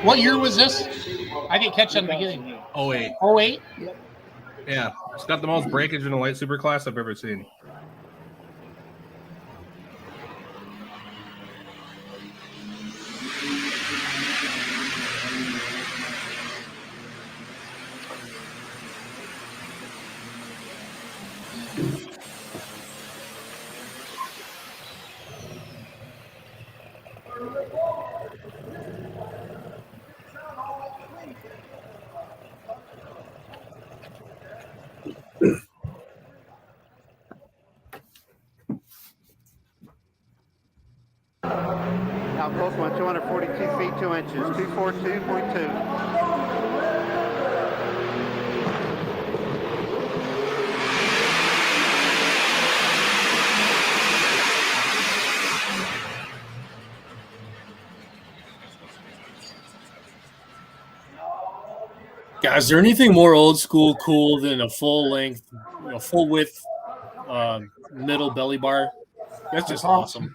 What year was this? I didn't catch that in the beginning. 08. 08? Yeah, it's got the most breakage in a light superclass I've ever seen. Now close one, 242 feet, 2 inches, 242.2. Guys, is there anything more old school cool than a full length, full width middle belly bar? That's just awesome.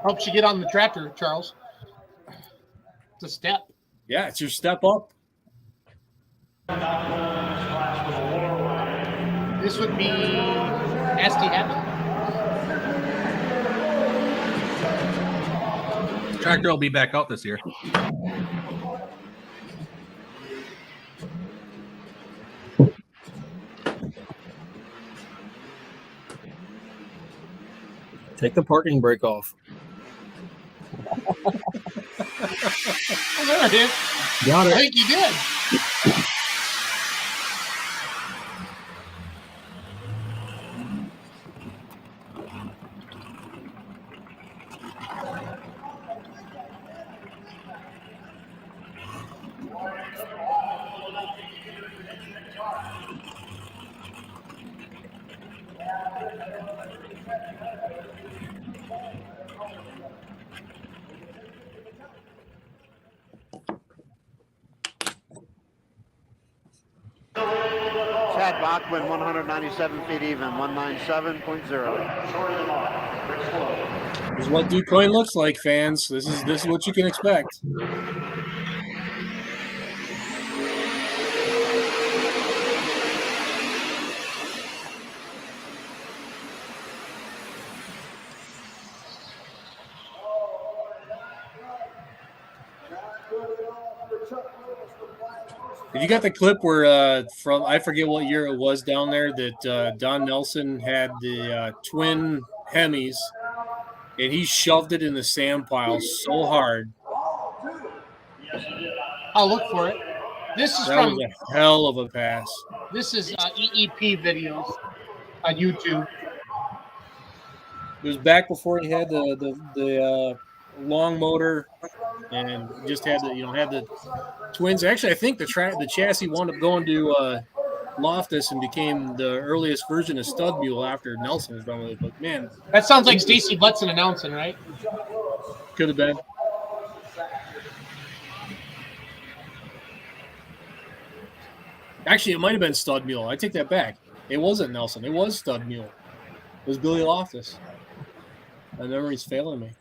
Helps you get on the tractor, Charles. It's a step. Yeah, it's your step up. This would be SD Happy. Tractor will be back out this year. Take the parking brake off. Oh, there it is. Got it. I think you did. Chad Bachman, 197 feet even, 197.0. This is what Quoin looks like, fans. This is what you can expect. You got the clip where from I forget what year it was down there that Don Nelson had the twin Hemis, and he shoved it in the sand pile so hard. I'll look for it. This is That from was a hell of a pass. This is EEP videos on YouTube. It was back before he had the long motor and just had the twins. Actually, I think the chassis wound up going to Loftus and became the earliest version of Stud Mule after Nelson was done with it. But man, that sounds like Stacy Butson announcing, right? Could have been. Actually, it might have been Stud Mule. I take that back. It wasn't Nelson. It was Stud Mule. It was Billy Loftus. My memory's failing me.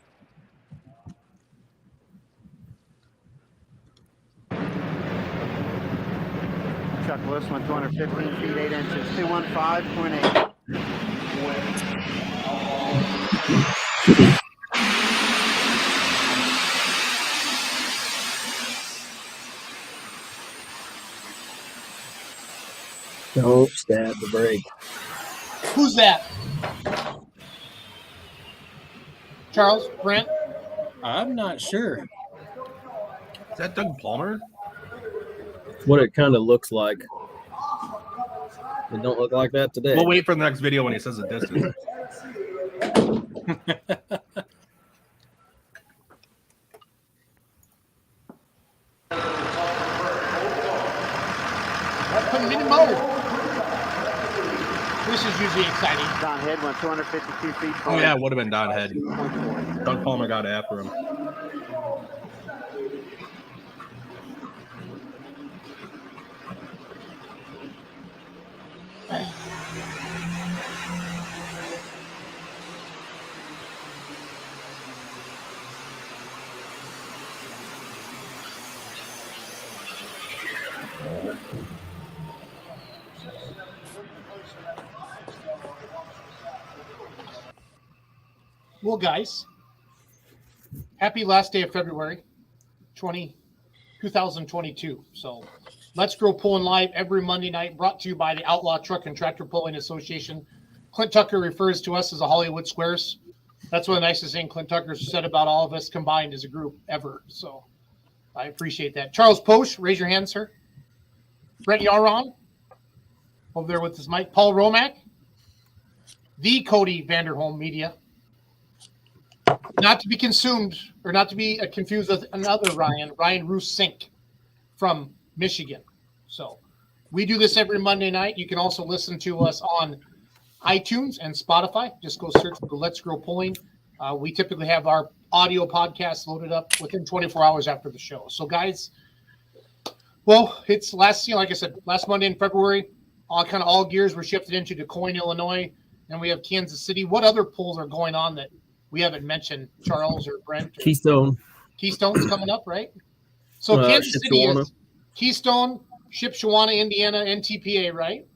Chuck Lewis went 215 feet, 8 inches, 215.8. Don't stab the brake. Who's that? Charles? Brent? I'm not sure. Is that Doug Palmer? What it kind of looks like. It don't look like that today. We'll wait for the next video when he says the distance. Put him in mode. This is usually exciting. Don Head went 252 feet. Oh, yeah, it would have been Don Head. Doug Palmer got after him. Well, guys, happy last day of February 2022. So let's grow pulling live every Monday night, brought to you by the Outlaw Truck and Tractor Pulling Association. Clint Tucker refers to us as the Hollywood Squares. That's one of the nicest things Clint Tucker said about all of us combined as a group ever. So I appreciate that. Charles Posch, raise your hand, sir. Brett Yaron, over there with his mic. Paul Romack, the Cody Vanderholm Media. Not to be consumed or not to be confused with another Ryan Roos Sink from Michigan. So we do this every Monday night. You can also listen to us on iTunes and Spotify. Just go search for Let's Grow Pulling. We typically have our audio podcast loaded up within 24 hours after the show. So guys, well, it's like I said, last Monday in February, all gears were shifted into Quoin, Illinois, and we have Kansas City. What other pulls are going on that we haven't mentioned, Charles or Brent? Keystone. Keystone coming up, right? So Kansas City is Keystone, Shipshewana, Indiana, NTPA, right?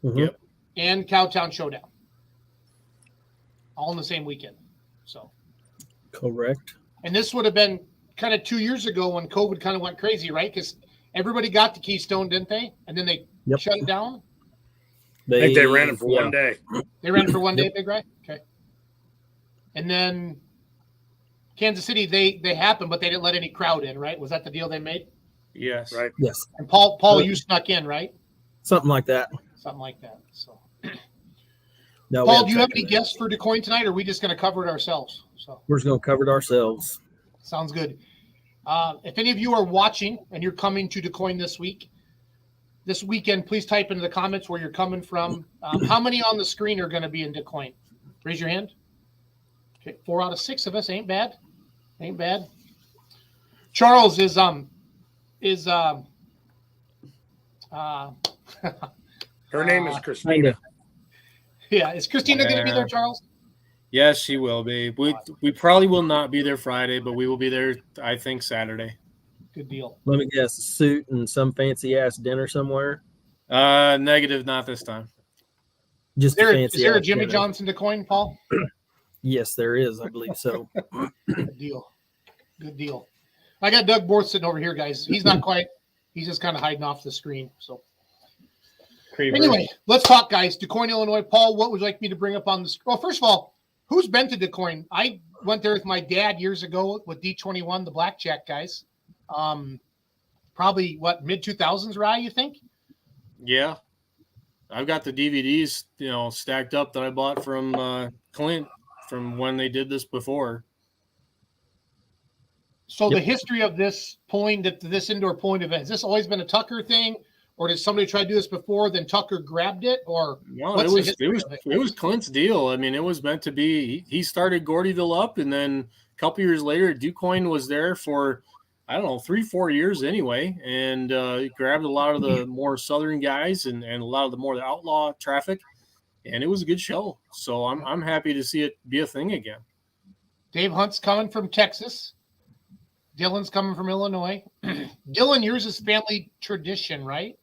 Mm-hmm. Yep. And Cowtown Showdown. All in the same weekend. So Correct. And this would have been kind of 2 years ago when COVID kind of went crazy, right? Because everybody got to Keystone, didn't they? And then they shut it down. I think they ran it for 1 day. They ran for 1 day, Big Right? Okay. And then Kansas City, they happened, but they didn't let any crowd in, right? Was that the deal they made? Yes. Right. Yes. And Paul, you snuck in, right? Something like that. Something like that. So, No, Paul, do you have any guests for Quoin tonight, or are we just going to cover it ourselves? So we're just going to cover it ourselves. sounds good. If any of you are watching and you're coming to Quoin this weekend, please type into the comments where you're coming from. How many on the screen are going to be in Quoin? Raise your hand. Okay, 4 out of 6 of us. Ain't bad. Ain't bad. Charles is Her name is Christina. Yeah, is Christina going to be there, Charles? Yes, she will be. We probably will not be there Friday, but we will be there, I think, Saturday. Good deal. Let me guess, a suit and some fancy ass dinner somewhere. Negative, not this time. Just Is there a ass Jimmy dinner. Johnson Quoin, Paul? Yes, there is. I believe so. Good deal. Good deal. I got Doug Borth sitting over here, guys. He's not quite. He's just kind of hiding off the screen. So anyway, let's talk, guys. Quoin, Illinois. Paul, what would you like me to bring up on this? Well, first of all, who's been to Quoin? I went there with my dad years ago with D21, the blackjack guys. Probably mid 2000s, Rye, you think? Yeah, I've got the DVDs, stacked up that I bought from Clint from when they did this before. So the history of this this indoor pulling event, has this always been a Tucker thing, or did somebody try to do this before, then Tucker grabbed it, or no? It was Clint's deal. I mean, it was meant to be. He started Gordyville up, and then a couple years later, Quoin was there for 3-4 years anyway, and he grabbed a lot of the more southern guys and a lot of the more outlaw traffic, and it was a good show. So I'm happy to see it be a thing again. Dave Hunt's coming from Texas. Dylan's coming from Illinois. Dylan, yours is family tradition, right?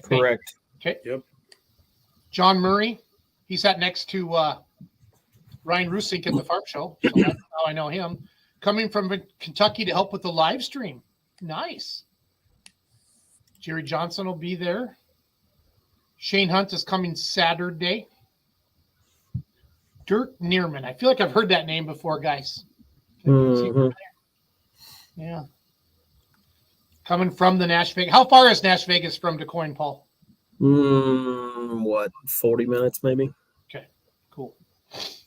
Correct. Okay. Yep. John Murray, he sat next to Ryan Rusink at the Farm Show, so that's how I know him. Coming from Kentucky to help with the live stream. Nice. Jerry Johnson will be there. Shane Hunt is coming Saturday. Dirk Neerman. I feel like I've heard that name before, guys. Mm-hmm. Yeah. Coming from the Nash Vegas. How far is Nash Vegas from Quoin, Paul? 40 minutes maybe? Okay, cool.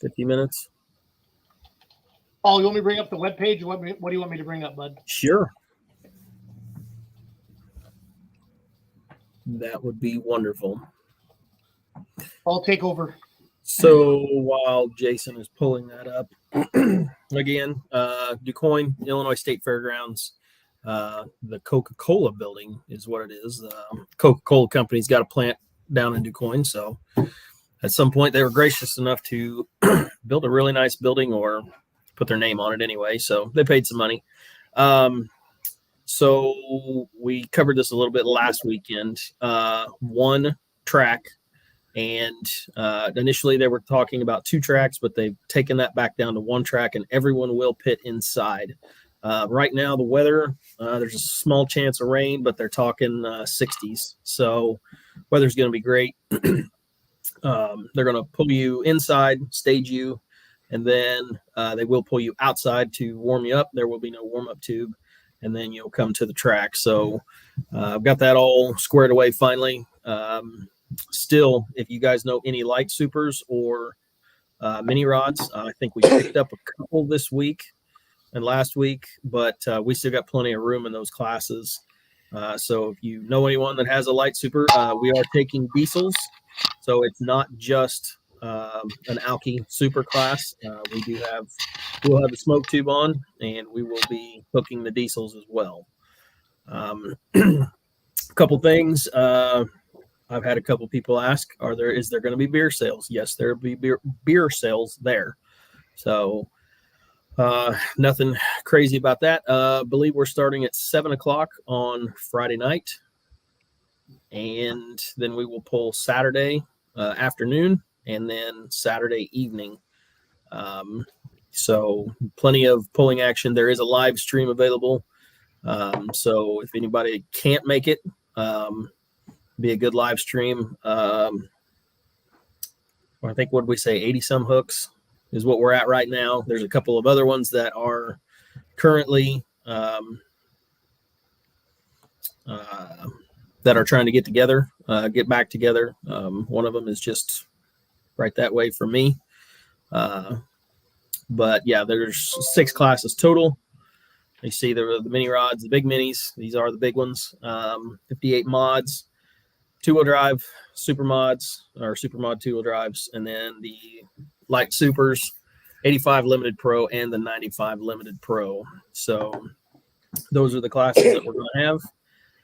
50 minutes? Paul, you want me to bring up the webpage? What do you want me to bring up, bud? Sure. That would be wonderful. Paul, take over. So while Jason is pulling that up, again, Quoin, Illinois State Fairgrounds, the Coca-Cola building is what it is. The Coca-Cola company's got a plant down in Quoin, so at some point they were gracious enough to build a really nice building or put their name on it anyway, so they paid some money. So we covered this a little bit last weekend. One track, and initially they were talking about 2 tracks, but they've taken that back down to 1 track, and everyone will pit inside. Right now, the weather, there's a small chance of rain, but they're talking 60s. So weather's going to be great. They're going to pull you inside, stage you, and then they will pull you outside to warm you up. There will be no warm-up tube, and then you'll come to the track. So I've got that all squared away finally. Still, if you guys know any light supers or mini rods, I think we picked up a couple this week and last week, but we still got plenty of room in those classes. So if you know anyone that has a light super, we are taking diesels. So it's not just an Alki super class. We'll have a smoke tube on, and we will be hooking the diesels as well. A couple things. I've had a couple people ask, is there going to be beer sales? Yes, there will be beer sales there. So nothing crazy about that. I believe we're starting at 7:00 on Friday night, and then we will pull Saturday afternoon and then Saturday evening. So plenty of pulling action. There is a live stream available. So if anybody can't make it, be a good live stream. I think, what did we say, 80 some hooks is what we're at right now. There's a couple of other ones that are currently that are trying to get back together. One of them is just right that way for me. But yeah, there's 6 classes total. You see the mini rods, the big minis. These are the big ones. 58 mods, 2-wheel drive, super mods, or super mod 2-wheel drives, and then the light supers, 85 limited pro and the 95 limited pro. So those are the classes that we're going to have,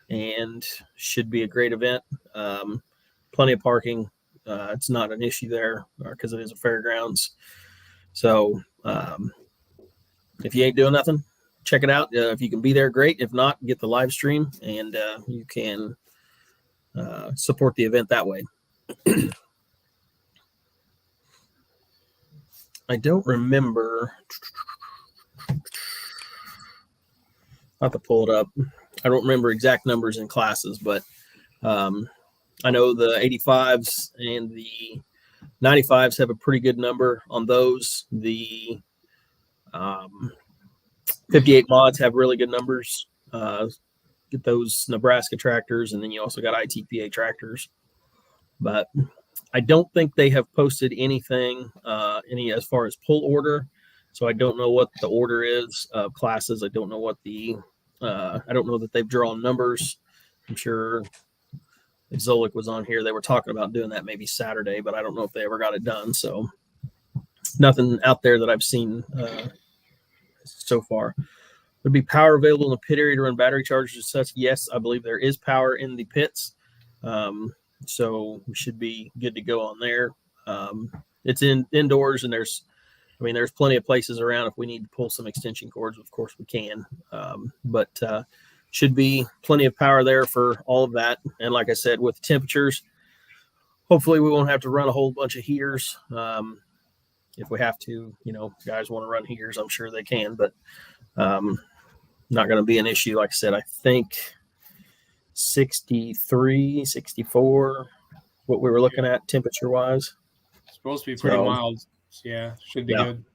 and should be a great event. Plenty of parking. It's not an issue there because it is a fairgrounds. So if you ain't doing nothing, check it out. If you can be there, great. If not, get the live stream, and you can support the event that way. I don't remember. I'll have to pull it up. I don't remember exact numbers in classes, but I know the 85s and the 95s have a pretty good number on those. The 58 mods have really good numbers. Get those Nebraska tractors, and then you also got ITPA tractors. But I don't think they have posted anything as far as pull order. So I don't know what the order is of classes. I don't know what I don't know that they've drawn numbers. I'm sure if Zolik was on here, they were talking about doing that maybe Saturday, but I don't know if they ever got it done. So nothing out there that I've seen so far. Would be power available in the pit area to run battery chargers and such? Yes, I believe there is power in the pits. So we should be good to go on there. It's indoors, and there's plenty of places around. If we need to pull some extension cords, of course we can. But should be plenty of power there for all of that. And like I said, with temperatures, hopefully we won't have to run a whole bunch of heaters. If we have to, guys want to run heaters, I'm sure they can, but not going to be an issue. Like I said, I think 63, 64, what we were looking at temperature wise. It's supposed to be pretty mild. Yeah, should be good.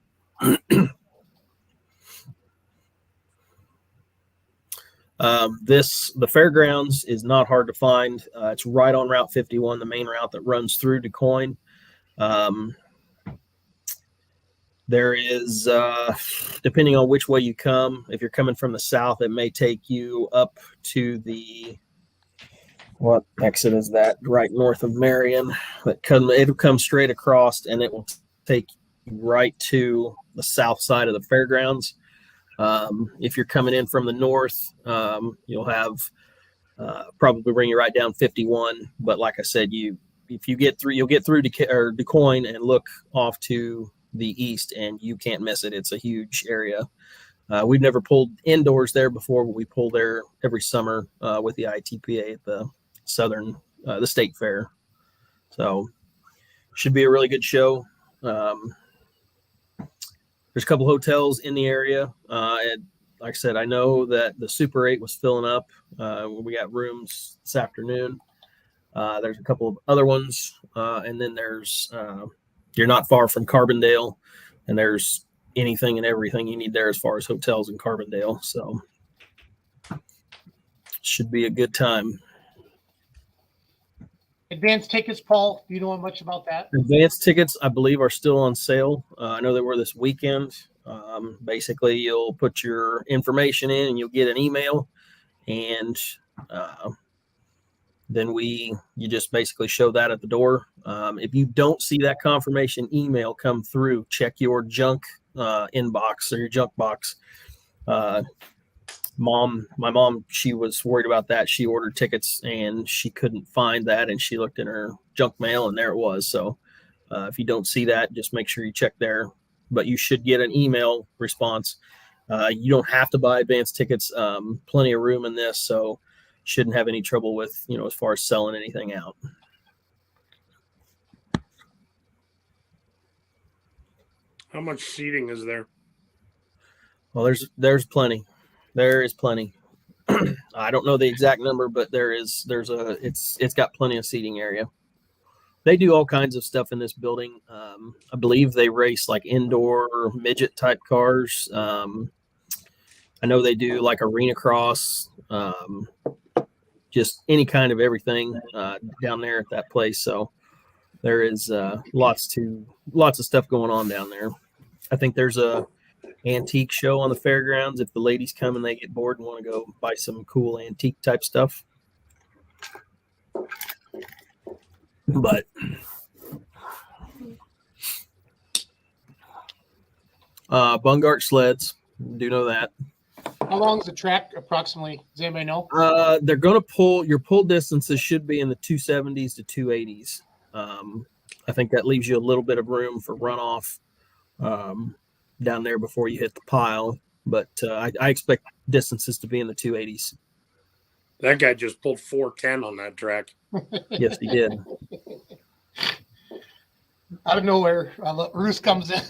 The fairgrounds is not hard to find. It's right on Route 51, the main route that runs through to Quoin. There is, depending on which way you come, if you're coming from the south, it may take you up to what exit is that? Right north of Marion. It'll come straight across, and it will take you right to the south side of the fairgrounds. If you're coming in from the north, you'll have probably bring you right down 51. But like I said, if you get through, you'll get through to Quoin and look off to the east, and you can't miss it. It's a huge area. We've never pulled indoors there before, but we pull there every summer with the ITPA at the the state fair. So should be a really good show. There's a couple hotels in the area. And like I said, I know that the Super 8 was filling up. We got rooms this afternoon. There's a couple of other ones. And then there's, you're not far from Carbondale, and there's anything and everything you need there as far as hotels in Carbondale. So should be a good time. Advanced tickets, Paul. Do you know much about that? Advanced tickets, I believe, are still on sale. I know they were this weekend. Basically, you'll put your information in and you'll get an email, and then you just basically show that at the door. If you don't see that confirmation email come through, check your junk inbox or your junk box. My mom, she was worried about that. She ordered tickets and she couldn't find that, and she looked in her junk mail and there it was. So if you don't see that, just make sure you check there. But you should get an email response. You don't have to buy advance tickets. Plenty of room in this, so shouldn't have any trouble with, as far as selling anything out. How much seating is there? Well, there's plenty. There is plenty. I don't know the exact number, but it's got plenty of seating area. They do all kinds of stuff in this building. I believe they race like indoor midget type cars. I know they do like arena cross, just any kind of everything down there at that place. So there is lots of stuff going on down there. I think there's a antique show on the fairgrounds if the ladies come and they get bored and want to go buy some cool antique type stuff. But Bungart sleds, do know that. How long is the track approximately? Does anybody know? They're going to your pull distances should be in the 270s to 280s. I think that leaves you a little bit of room for runoff down there before you hit the pile, but I expect distances to be in the 280s. That guy just pulled 410 on that track. Yes, he did. Out of nowhere, Roos comes in.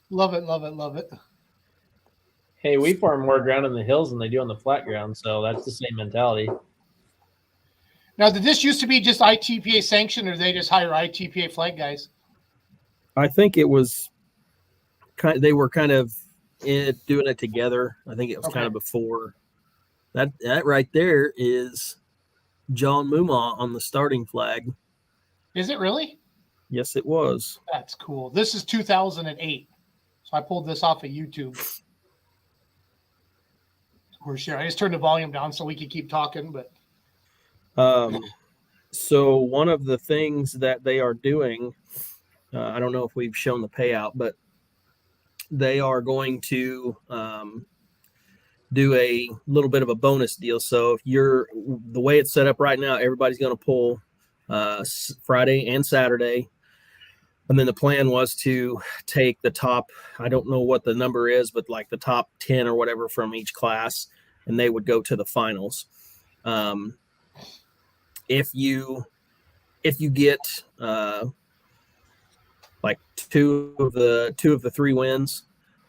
Love it. Hey, we farm more ground in the hills than they do on the flat ground, so that's the same mentality. Now, did this used to be just ITPA sanctioned, or did they just hire ITPA flag guys? I think it was they were kind of doing it together. I think it was kind of before that right there is John Mumma on the starting flag. Is it really? Yes, it was. That's cool. This is 2008. So I pulled this off of YouTube. We're sure. I just turned the volume down so we could keep talking, but so one of the things that they are doing, I don't know if we've shown the payout, but they are going to do a little bit of a bonus deal. So if the way it's set up right now, everybody's going to pull Friday and Saturday. And then the plan was to take the top, I don't know what the number is, but like the top 10 or whatever from each class, and they would go to the finals. If you get like two of the three wins,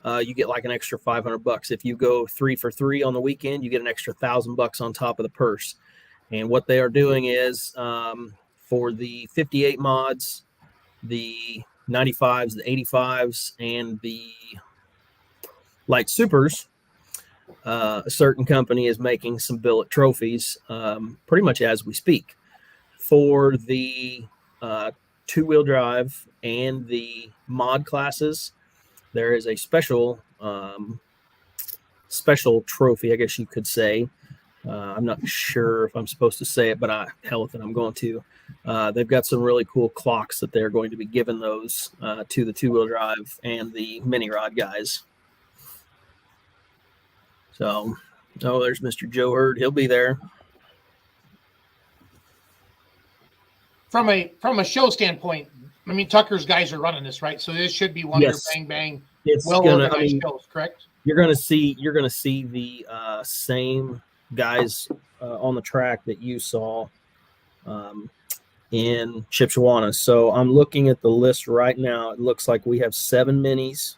you get like an extra $500. If you go 3 for 3 on the weekend, you get an extra $1,000 on top of the purse. And what they are doing is for the 58 mods, the 95s, the 85s, and the light supers, a certain company is making some billet trophies pretty much as we speak. For the two-wheel drive and the mod classes, there is a special trophy, I guess you could say. I'm not sure if I'm supposed to say it, but I'm going to. They've got some really cool clocks that they're going to be giving those to the two-wheel drive and the mini rod guys. So, there's Mr. Joe Hurd. He'll be there. from a show standpoint, I mean, Tucker's guys are running this, right? So this should be one of your bang bang It's well gonna. I organized mean, shows, correct? you're gonna see the same guys on the track that you saw in Chippewana. So I'm looking at the list right now. It looks like we have 7 minis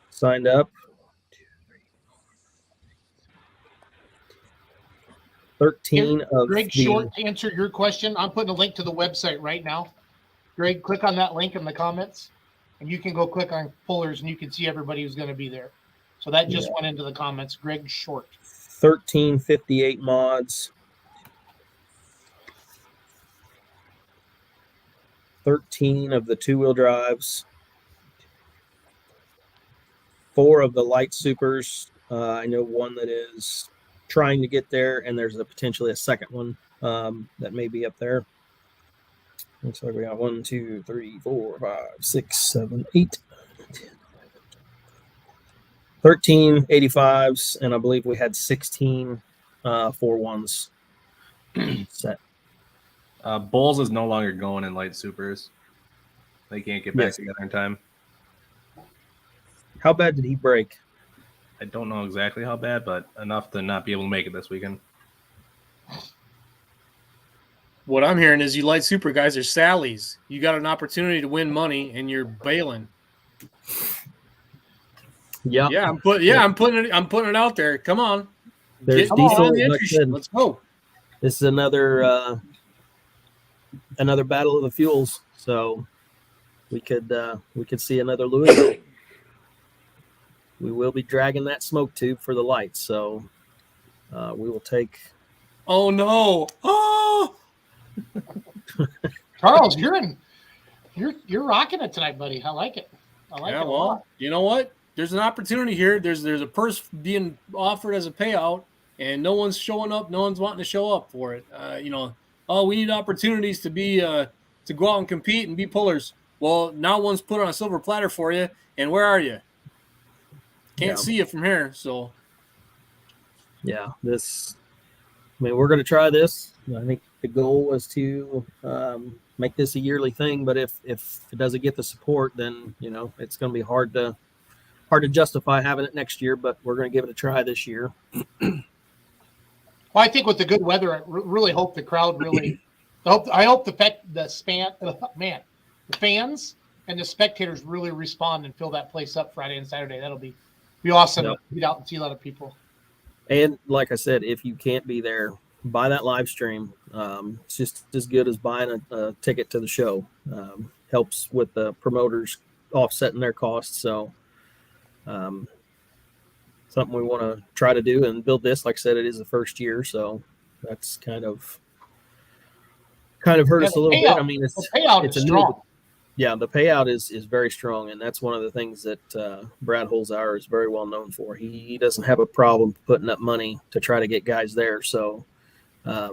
signed up. 13 of Greg, the short to answer your question, I'm putting a link to the website right now. Greg, click on that link in the comments, and you can go click on pullers, and you can see everybody who's going to be there. So that just went into the comments. Greg Short. 1358 mods. 13 of the 2-wheel drives. 4 of the light supers. I know one that is trying to get there, and there's potentially a second one that may be up there. Looks like we got 1, 2, 3, 4, 5, 6, 7, 8, 10, 13 85s, and I believe we had 16 4-1s set. Bulls is no longer going in light supers. They can't get back Yes. together in time. How bad did he break? I don't know exactly how bad, but enough to not be able to make it this weekend. What I'm hearing is you light super guys are Sally's. You got an opportunity to win money and you're bailing. Yeah, Yeah, I'm putting it out there. Come on. there's Get diesel. on the Like I entry sheet. said, Let's go. this is another battle of the fuels. So we could see another Louisville. We will be dragging that smoke tube for the lights. So we will take. Oh no. Oh, Charles, you're rocking it tonight, buddy. I like it. I like yeah, it a lot. well, you know what? There's an opportunity here. There's a purse being offered as a payout, and no one's showing up. No one's wanting to show up for it. We need opportunities to be to go out and compete and be pullers. Well, now one's put on a silver platter for you, and where are you? Can't see you from here. So, Yeah, we're going to try this. I think the goal was to make this a yearly thing, but if it doesn't get the support, then it's going to be hard to justify having it next year. But we're going to give it a try this year. Well, I think with the good weather, I really hope the crowd really. I hope the fans and the spectators really respond and fill that place up Friday and Saturday. That'll be awesome. Yep. To get out and see a lot of people. And like I said, if you can't be there, buy that live stream. It's just as good as buying a ticket to the show. Helps with the promoters offsetting their costs. So something we want to try to do and build this. Like I said, it is the first year, so that's kind of hurt us a little bit. I mean, The payout it's is a strong. Yeah, the payout is very strong, and that's one of the things that Brad Holzhauer is very well known for. He doesn't have a problem putting up money to try to get guys there. So, as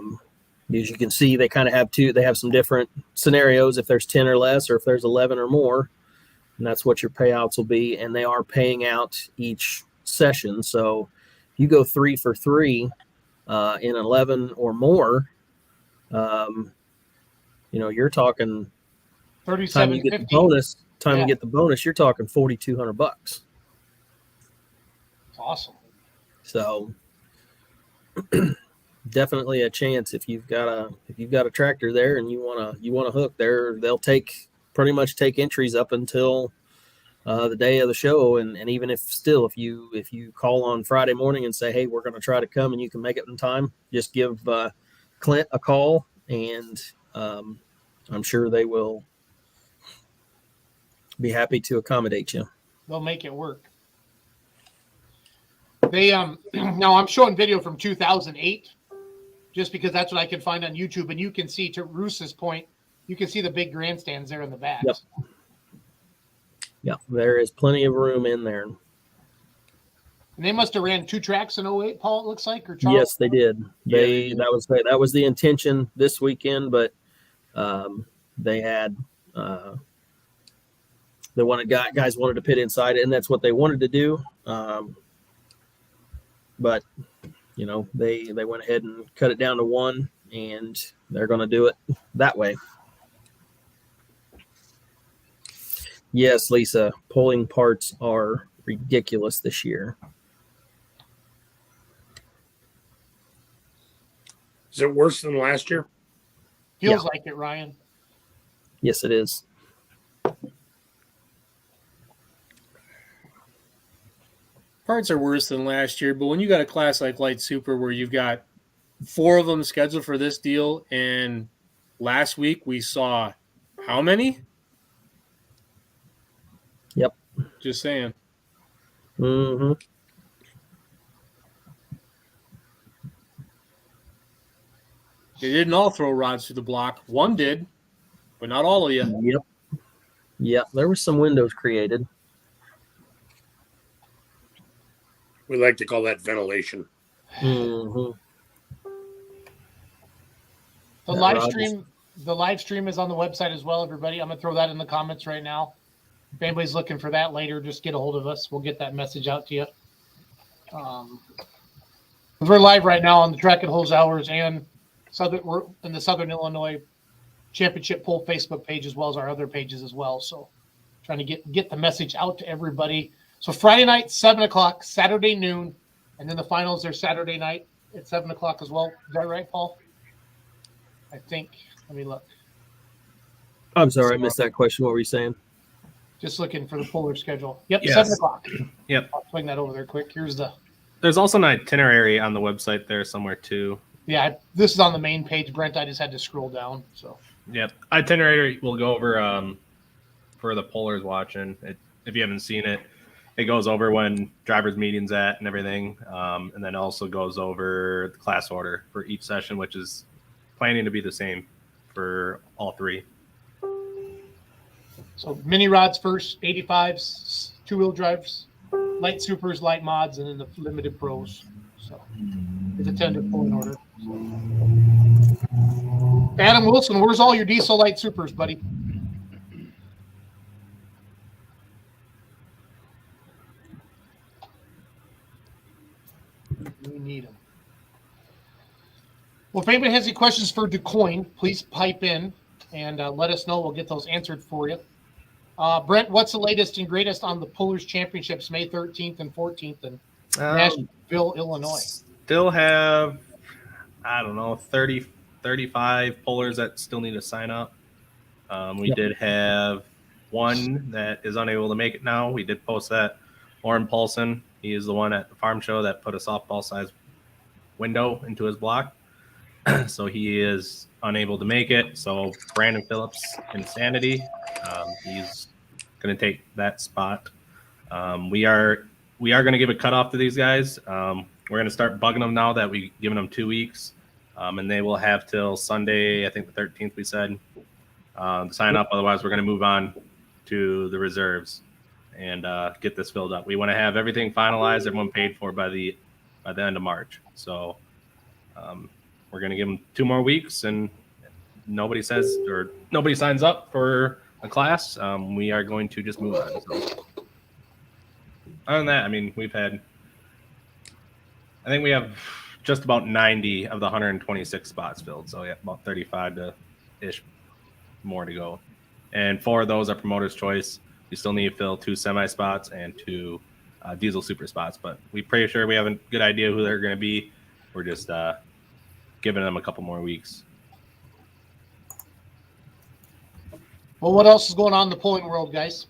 you can see, they kind of have they have some different scenarios. If there's 10 or less, or if there's 11 or more, and that's what your payouts will be. And they are paying out each session. So, if you go 3 for 3 in 11 or more, you're talking. Time you get the bonus, you get the bonus, you're talking $4,200. It's awesome. So definitely a chance if you've got a tractor there and you want to hook there. They'll pretty much take entries up until the day of the show, and even if you call on Friday morning and say, hey, we're going to try to come and you can make it in time, just give Clint a call, and I'm sure they will be happy to accommodate you. They'll make it work. They now I'm showing video from 2008, just because that's what I can find on YouTube, and you can see, to Roos's point, you can see the big grandstands there in the back. Yep. Yeah, there is plenty of room in there. And they must have ran 2 tracks in 08, Paul, it looks like, or Charles? Yes, they did. That was the intention this weekend, but they had guys wanted to pit inside it, and that's what they wanted to do. But they went ahead and cut it down to 1, and they're going to do it that way. Yes, Lisa. Pulling parts are ridiculous this year. Is it worse than last year? Feels like it, Ryan. Yes, it is. Parts are worse than last year, but when you got a class like Light Super where you've got 4 of them scheduled for this deal, and last week we saw how many? Yep. Just saying. Mm-hmm. They didn't all throw rods through the block. One did, but not all of you. Yep. Yep. There were some windows created. We like to call that ventilation. Mm-hmm. The live stream is on the website as well, everybody. I'm gonna throw that in the comments right now. If anybody's looking for that later, just get a hold of us. We'll get that message out to you. We're live right now on the Track and Hose Hours and we're in the Southern Illinois Championship Poll Facebook page as well as our other pages as well. So trying to get the message out to everybody. So Friday night, 7:00, Saturday noon, and then the finals are Saturday night at 7:00 as well. Is that right, Paul? I think. Let me look. I'm sorry, I missed that question. What were you saying? Just looking for the polar schedule. Yep, Yes. 7:00. Yep. I'll swing that over there quick. Here's the. There's also an itinerary on the website there somewhere too. Yeah, this is on the main page, Brent. I just had to scroll down. So. Yep. Itinerary we'll go over for the pollers watching. If you haven't seen it, it goes over when drivers' meetings at and everything, and then also goes over the class order for each session, which is planning to be the same for all 3. So mini rods first, 85s, 2-wheel drives, light supers, light mods, and then the limited pros. So it's a tentative pulling order. Adam Wilson, where's all your diesel light supers, buddy? We need them. Well, if anybody has any questions for Quoin, please pipe in and let us know. We'll get those answered for you. Brent, what's the latest and greatest on the Pullers Championships, May 13th and 14th in Nashville, Illinois? Still have, I don't know, 30, 35 pullers that still need to sign up. We did have one that is unable to make it now. We did post that. Lauren Paulson, he is the one at the farm show that put a softball size window into his block. So he is unable to make it. So Brandon Phillips, Insanity, he's going to take that spot. We are going to give a cutoff to these guys. We're going to start bugging them now that we've given them 2 weeks, and they will have till Sunday, I think the 13th, we said, to sign up. Otherwise, we're going to move on to the reserves and get this filled up. We want to have everything finalized, everyone paid for by the end of March. So we're going to give them 2 more weeks, and nobody signs up for a class. We are going to just move on. So other than that, I mean, I think we have just about 90 of the 126 spots filled. So yeah, about 35 to ish more to go. And 4 of those are promoter's choice. We still need to fill 2 semi spots and 2 diesel super spots, but we're pretty sure we have a good idea who they're going to be. We're just giving them a couple more weeks. Well, what else is going on in the pulling world, guys?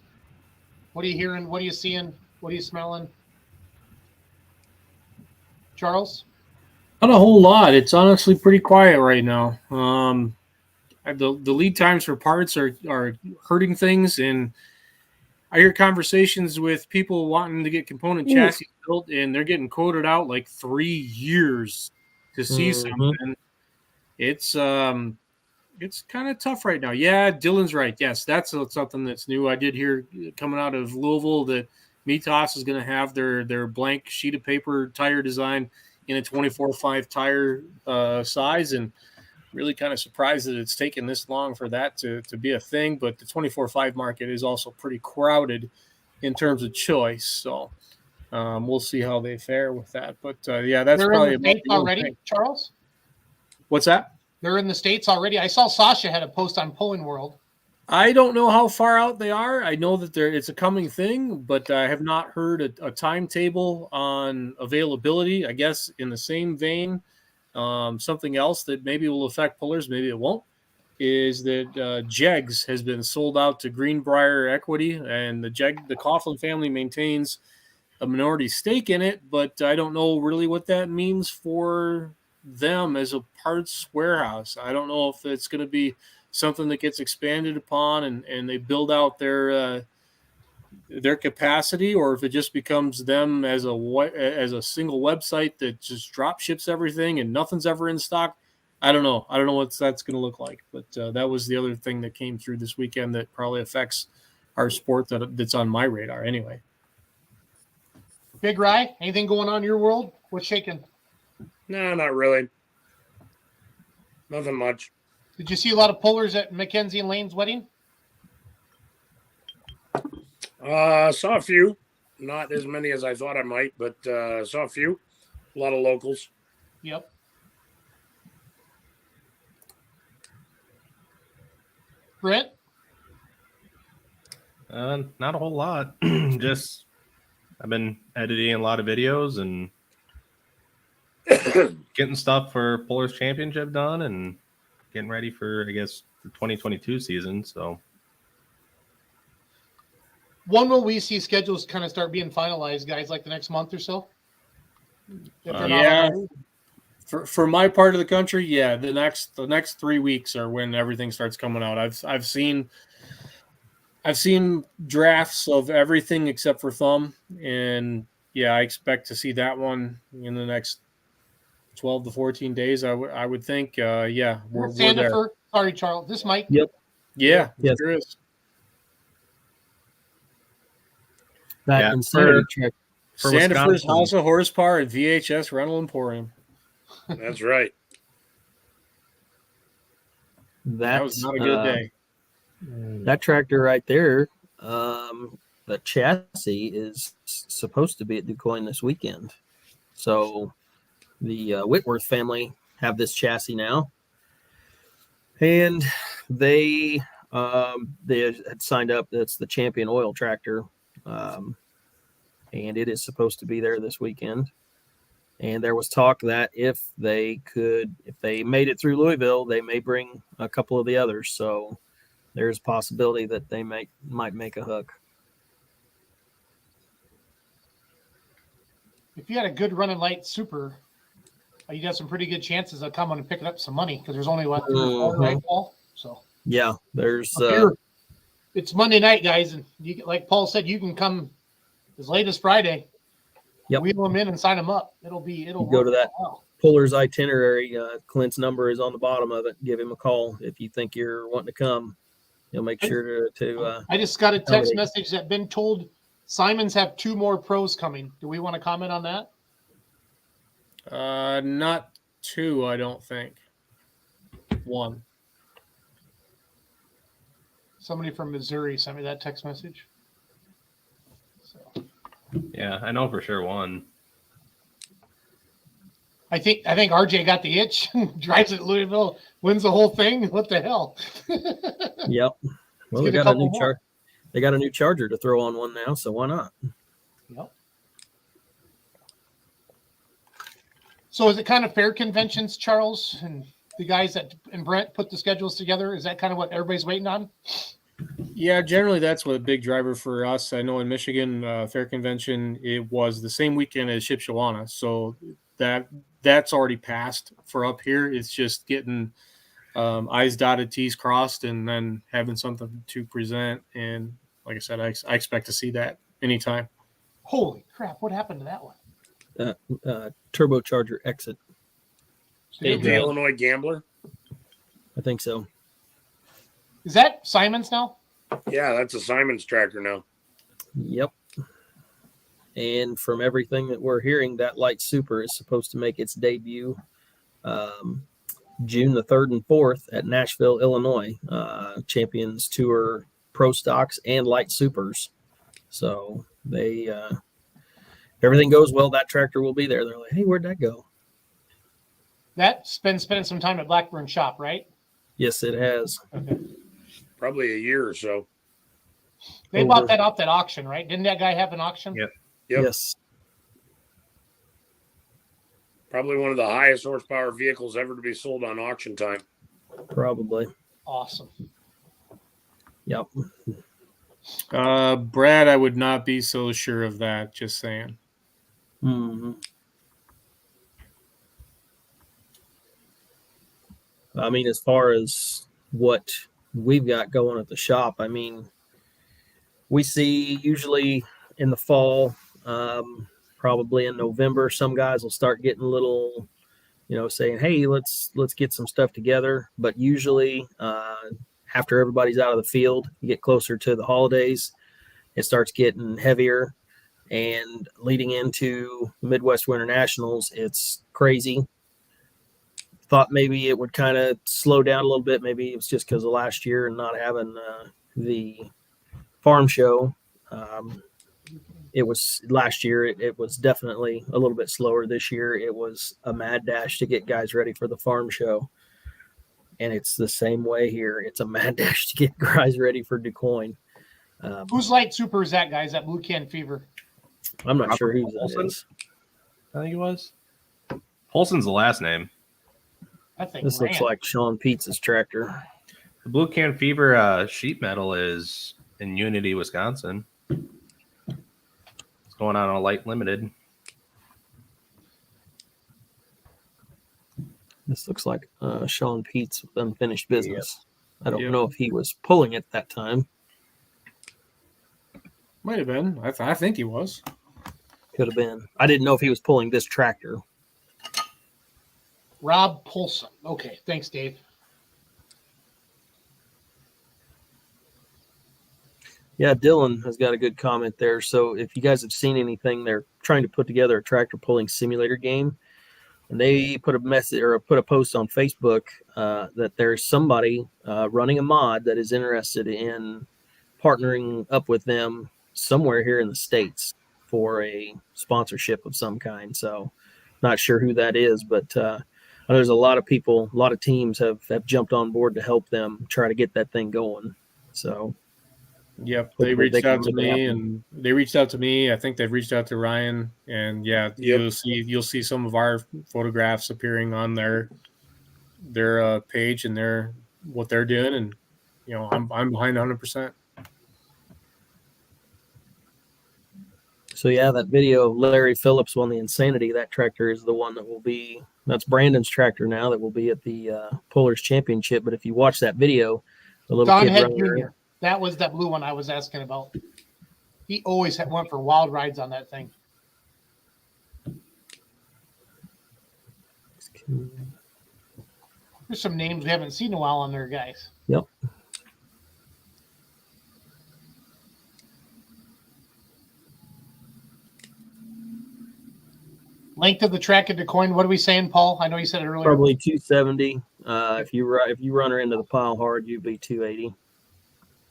What are you hearing? What are you seeing? What are you smelling? Charles? Not a whole lot. It's honestly pretty quiet right now. The lead times for parts are hurting things, and I hear conversations with people wanting to get component chassis built, and they're getting quoted out like 3 years to see something. It's kind of tough right now. Yeah, Dylan's right. Yes, that's something that's new. I did hear coming out of Louisville that Mitas is going to have their blank sheet of paper tire design in a 24.5 tire size, and really kind of surprised that it's taken this long for that to be a thing. But the 24.5 market is also pretty crowded in terms of choice. So we'll see how they fare with that. But yeah, that's They're probably in the States already, thing. Charles? What's that? They're in the States already. I saw Sasha had a post on Pulling World. I don't know how far out they are. I know that it's a coming thing, but I have not heard a timetable on availability. I guess in the same vein, something else that maybe will affect pullers, maybe it won't, is that Jegs has been sold out to Greenbrier Equity, and the Coughlin family maintains a minority stake in it, but I don't know really what that means for them as a parts warehouse. I don't know if it's going to be something that gets expanded upon and they build out their capacity, or if it just becomes them as a single website that just drop ships everything and nothing's ever in stock. I don't know. I don't know what that's going to look like, but that was the other thing that came through this weekend that probably affects our sport that's on my radar anyway. Big Rye, anything going on in your world? What's shaking? No, not really. Nothing much. Did you see a lot of pullers at Mackenzie and Lane's wedding? Saw a few. Not as many as I thought I might, but saw a few. A lot of locals. Yep. Brent? Not a whole lot. Just I've been editing a lot of videos and getting stuff for Pullers Championship done and getting ready for, I guess, the 2022 season. So When will we see schedules kind of start being finalized, guys, like the next month or so? If they're not Yeah. already? For my part of the country, yeah, the next 3 weeks are when everything starts coming out. I've seen drafts of everything except for thumb, and yeah, I expect to see that one in the next 12 to 14 days. I would think, yeah, we're there. Sandifer. Sorry, Charles. This Mike. Yep. Yeah, Yes. sure is. That Yeah, insanity check. for Sandifer's Wisconsin. House of Horsepower and VHS Rental Emporium. That's right. That was not a good day. That tractor right there, the chassis is supposed to be at Quoin this weekend. So the Whitworth family have this chassis now, and they had signed up. That's the Champion Oil tractor, and it is supposed to be there this weekend. And there was talk that if they made it through Louisville, they may bring a couple of the others. So there's a possibility that they might make a hook. If you had a good running light super, you'd have some pretty good chances of coming and picking up some money because there's only what 3 or 4 right, Paul? So Yeah, there's it's Monday night, guys, and you, like Paul said, you can come as late as Friday. Yep. Wheel them in and sign them up. It'll go work to that well. Puller's itinerary. Clint's number is on the bottom of it. Give him a call if you think you're wanting to come. He'll make sure to I just got a text accommodate. message that been told Simons have 2 more pros coming. Do we want to comment on that? Not 2, I don't think. 1. Somebody from Missouri sent me that text message. So Yeah, I know for sure one. I think RJ got the itch, drives it Louisville, wins the whole thing. What the hell? Yep. Well, they get a got a couple new more. They got a new charger to throw on one now, so why not? Yep. So is it kind of fair conventions, Charles, and the guys and Brent put the schedules together? Is that kind of what everybody's waiting on? Yeah, generally that's what a big driver for us. I know in Michigan, Fair Convention, it was the same weekend as Shipshawana, so that's already passed for up here. It's just getting I's dotted, T's crossed, and then having something to present. And like I said, I expect to see that anytime. Holy crap! What happened to that one? Turbocharger exit. The Illinois Gambler. I think so. Is that Simons now? Yeah, that's a Simons tractor now. Yep. And from everything that we're hearing, that light super is supposed to make its debut June the 3rd and 4th at Nashville, Illinois. Champions Tour Pro Stocks and Light Supers. So they everything goes well, that tractor will be there. They're like, hey, where'd that go? That's been spending some time at Blackburn Shop, right? Yes, it has. Okay. probably a year or so. They Over. bought that off that auction, right? Didn't that guy have an auction? Yep. Yep. Yes. Probably one of the highest horsepower vehicles ever to be sold on auction time. Probably. Awesome. Yep. Brad, I would not be so sure of that. Just saying. Hmm. I mean, as far as what we've got going at the shop, I mean, we see usually in the fall, probably in November, some guys will start getting a little, saying, "Hey, let's get some stuff together." But usually, after everybody's out of the field, you get closer to the holidays, it starts getting heavier, and leading into Midwest Winter Nationals, it's crazy. Thought maybe it would kind of slow down a little bit. Maybe it was just because of last year and not having the farm show. It was last year. It was definitely a little bit slower. This year, it was a mad dash to get guys ready for the farm show, and it's the same way here. It's a mad dash to get guys ready for DuQuoin. Whose light super is that, guy? Is that Blue Can Fever? I'm not Robert sure who that Olson? is. I think it was. Polson's the last name. That thing This ran. looks like Sean Pete's tractor. The Blue Can Fever sheet metal is in Unity, Wisconsin. It's going on a light limited. This looks like Sean Pete's unfinished business. I don't Yep. know if he was pulling it that time. Might have been. I think he was. Could have been. I didn't know if he was pulling this tractor. Rob Polson. Okay, thanks, Dave. Yeah, Dylan has got a good comment there. So if you guys have seen anything, they're trying to put together a tractor pulling simulator game. And they put a message or put a post on Facebook that there's somebody running a mod that is interested in partnering up with them somewhere here in the States for a sponsorship of some kind. So not sure who that is, but there's a lot of people, a lot of teams have jumped on board to help them try to get that thing going. So Yep, hopefully they reached can out to make it me, happen. and they reached out to me. I think they've reached out to Ryan, and yeah, Yep. you'll see some of our photographs appearing on their page and their what they're doing, and I'm behind 100%. So yeah, that video of Larry Phillips won the Insanity. That tractor is the one that's Brandon's tractor now that will be at the Pullers Championship. But if you watch that video, the little Don kid Head running Jr. around, That was that blue one I was asking about. He always went for wild rides on that thing. There's some names we haven't seen in a while on there, guys. Yep. Length of the track at DuQuoin. What are we saying, Paul? I know you said it earlier. Probably 270. If you run her into the pile hard, you'd be 280.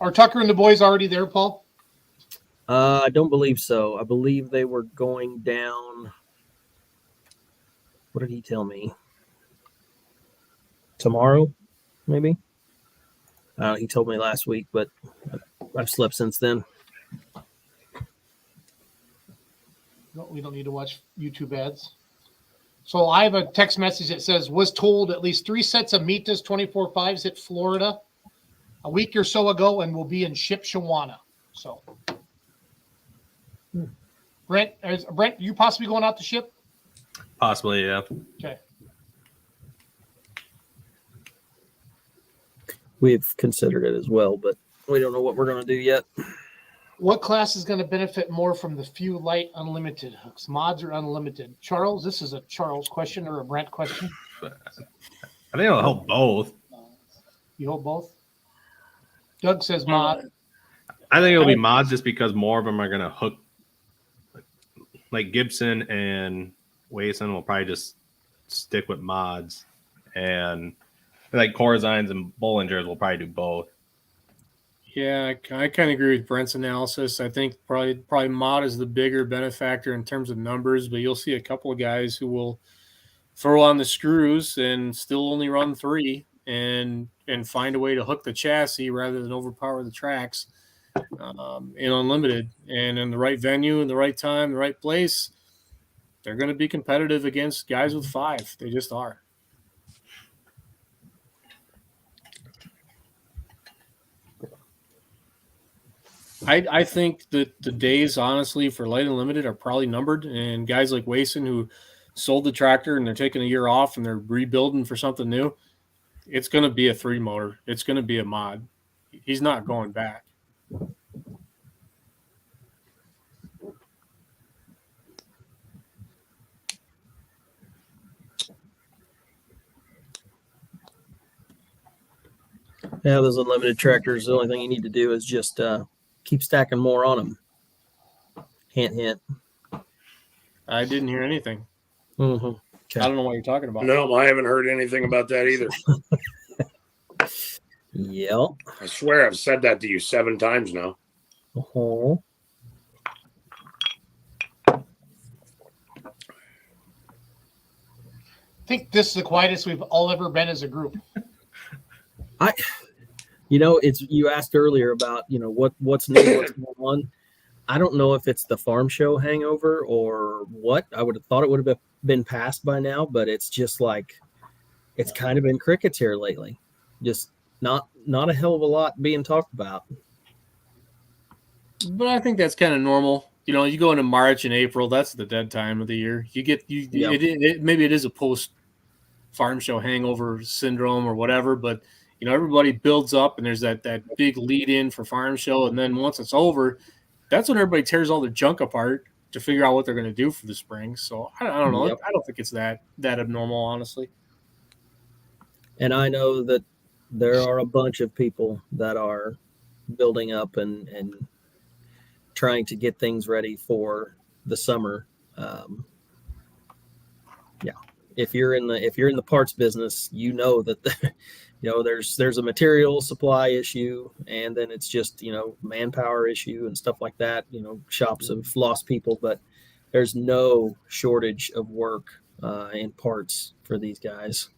Are Tucker and the boys already there, Paul? I don't believe so. I believe they were going down. What did he tell me? Tomorrow, maybe. He told me last week, but I've slept since then. No, we don't need to watch YouTube ads. So I have a text message that says, was told at least 3 sets of Mitas 24.5s hit Florida a week or so ago and will be in Shipshawana. So, Brent, you possibly going out to ship? Possibly, yeah. Okay. We've considered it as well, but we don't know what we're going to do yet. What class is going to benefit more from the few light unlimited hooks? Mods or unlimited? Charles, this is a Charles question or a Brent question. I think it'll help both. You hope both? Doug says mod. I think it'll be mods just because more of them are going to hook. Like Gibson and Wason will probably just stick with mods. And like Corzines and Bollingers will probably do both. Yeah, I kind of agree with Brent's analysis. I think probably mod is the bigger benefactor in terms of numbers, but you'll see a couple of guys who will throw on the screws and still only run 3. and find a way to hook the chassis rather than overpower the tracks in Unlimited. And in the right venue, in the right time, the right place, they're going to be competitive against guys with 5. They just are. I think that the days, honestly, for Light Unlimited are probably numbered. And guys like Wason, who sold the tractor and they're taking a year off and they're rebuilding for something new, it's going to be a 3 motor. It's going to be a mod. He's not going back. Yeah, those unlimited tractors, the only thing you need to do is just keep stacking more on them. Hint, hint. I didn't hear anything. Mm-hmm. Okay. I don't know what you're talking about. No, I haven't heard anything about that either. Yep. I swear I've said that to you 7 times now. Uh-huh. I think this is the quietest we've all ever been as a group. It's you asked earlier about what's new, what's going on. I don't know if it's the farm show hangover or what. I would have thought it would have been passed by now, but it's just like it's kind of been crickets here lately. Just not a hell of a lot being talked about. But I think that's kind of normal. You go into March and April, that's the dead time of the year. Yeah. Maybe it is a post farm show hangover syndrome or whatever, but everybody builds up and there's that big lead in for farm show, and then once it's over, that's when everybody tears all their junk apart to figure out what they're going to do for the spring. So I don't know. Yep. I don't think it's that abnormal, honestly. And I know that there are a bunch of people that are building up and trying to get things ready for the summer. If you're in the parts business, that there's a material supply issue, and then it's just manpower issue and stuff like that. Shops have lost people, but there's no shortage of work and parts for these guys.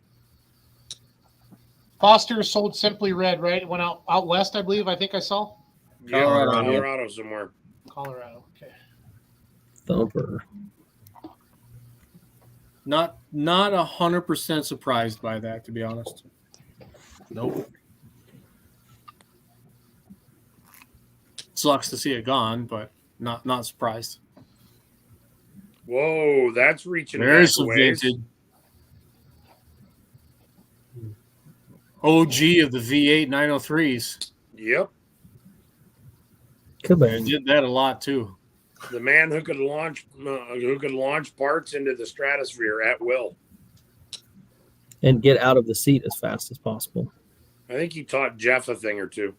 Foster sold Simply Red, right? It went out west, I believe. I think I saw. Yeah, Colorado. Colorado somewhere. Colorado. Okay. Thumper. Not 100% surprised by that, to be honest. Nope. Sucks to see it gone, but not surprised. Whoa, that's reaching There's back some ways. vintage. OG of the V8 903s. Yep. Kabang. Did that a lot too. The man who could launch parts into the stratosphere at will. And get out of the seat as fast as possible. I think he taught Jeff a thing or two.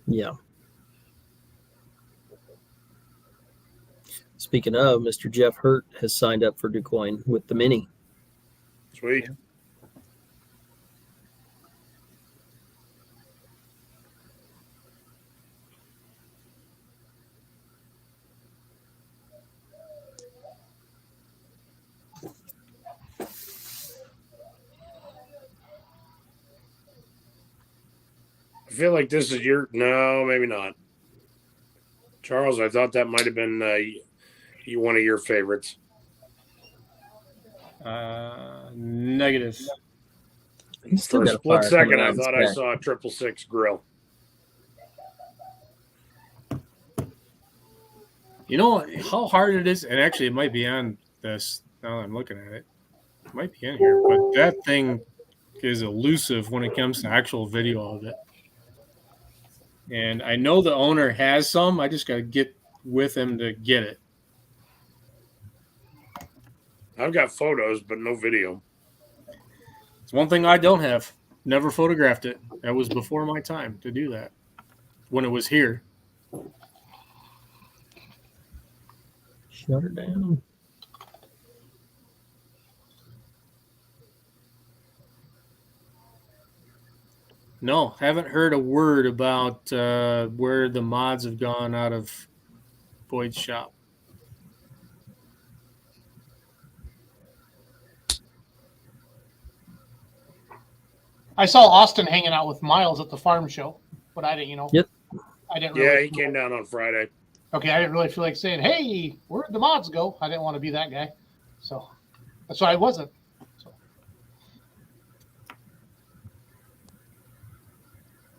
Yeah. Speaking of, Mr. Jeff Hurt has signed up for Quoin with the Mini. Sweet. I feel like this is no, maybe not. Charles, I thought that might have been one of your favorites. Negative. He's still For a got a split fire second, coming I out of his thought I back. saw a 666 grill. You know how hard it is, and actually it might be on this now that I'm looking at it. It might be in here, but that thing is elusive when it comes to actual video of it. And I know the owner has some. I just got to get with him to get it. I've got photos, but no video. It's one thing I don't have. Never photographed it. That was before my time to do that. When it was here. Shut her down. No, haven't heard a word about where the mods have gone out of Boyd's shop. I saw Austin hanging out with Miles at the farm show, but I didn't, Yep. I didn't Yeah, really. he came down on Friday. Okay, I didn't really feel like saying, "Hey, where'd the mods go?" I didn't want to be that guy, so that's why I wasn't. So.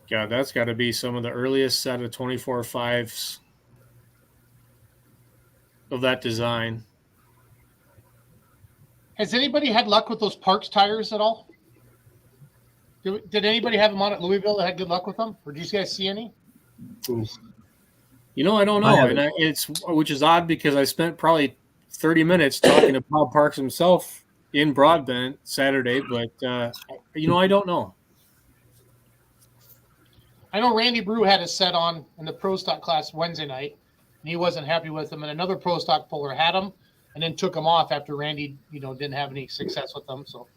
God, that's got to be some of the earliest set of 24.5s of that design. Has anybody had luck with those Parks tires at all? Did anybody have them on at Louisville that had good luck with them, or did you guys see any? You know, I don't I know, haven't. and it's which is odd because I spent probably 30 minutes talking to Bob Parks himself in Broadbent Saturday, but you know, I don't know. I know Randy Brew had his set on in the pro stock class Wednesday night, and he wasn't happy with them. And another pro stock puller had them, and then took them off after Randy, didn't have any success with them. So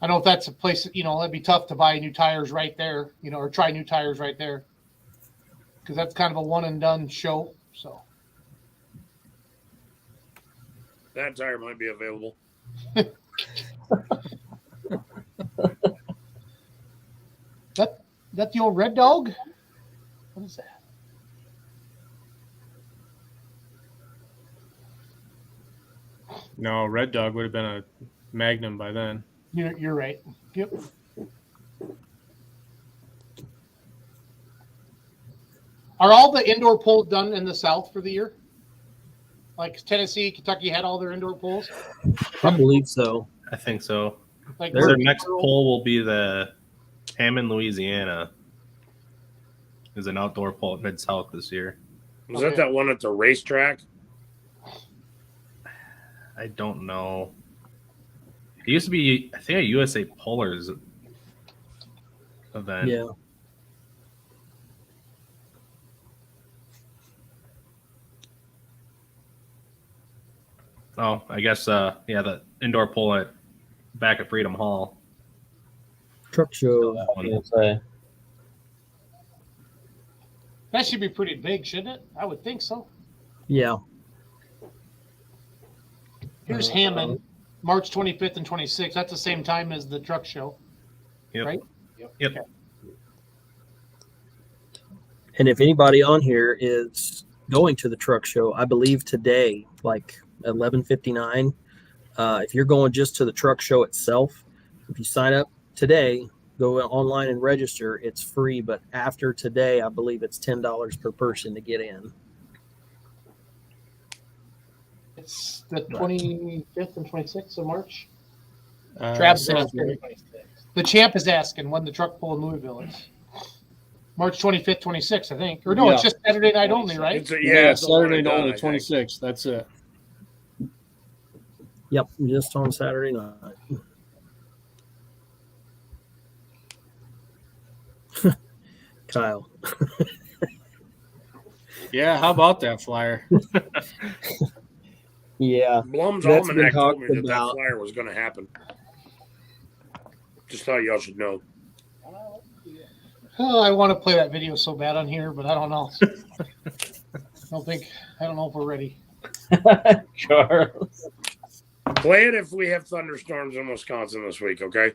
I don't know if that's a place, that'd be tough to buy new tires right there, or try new tires right there, because that's kind of a one and done show. So That tire might be available. that the old Red Dog? What is that? No, Red Dog would have been a Magnum by then. You're right. Yep. Are all the indoor polls done in the South for the year? Like Tennessee, Kentucky had all their indoor polls? I believe so. I think so. Like Their next poll will be the Hammond, Louisiana. Is an outdoor poll at Mid South this year. Was that one at the racetrack? I don't know. It used to be, I think, a USA Polars event. Yeah. Oh, I guess, the indoor poll back at Freedom Hall. Truck show. That I one. was gonna say. That should be pretty big, shouldn't it? I would think so. Yeah. Here's Hammond, March 25th and 26th. That's the same time as the truck show. Yep. Right? Yep. Okay. And if anybody on here is going to the truck show, I believe today, like 11:59, if you're going just to the truck show itself, if you sign up today, go online and register. It's free, but after today, I believe it's $10 per person to get in. It's the 25th and 26th of March. Sounds asking. The champ is asking when the truck pull in Louisville is. March 25th, 26th, I think. Or no, Yeah. It's just Saturday night only, right? It's a, Yeah, it's a one Saturday and night done, only, I think. 26. That's it. Yep, just on Saturday night. Kyle. Yeah, how about that flyer? Yeah. Blum's That's been Almanac told talked me that about. that flyer was going to happen. Just thought y'all should know. Oh, I want to play that video so bad on here, but I don't know. I don't know if we're ready. Charles. Play it if we have thunderstorms in Wisconsin this week, okay?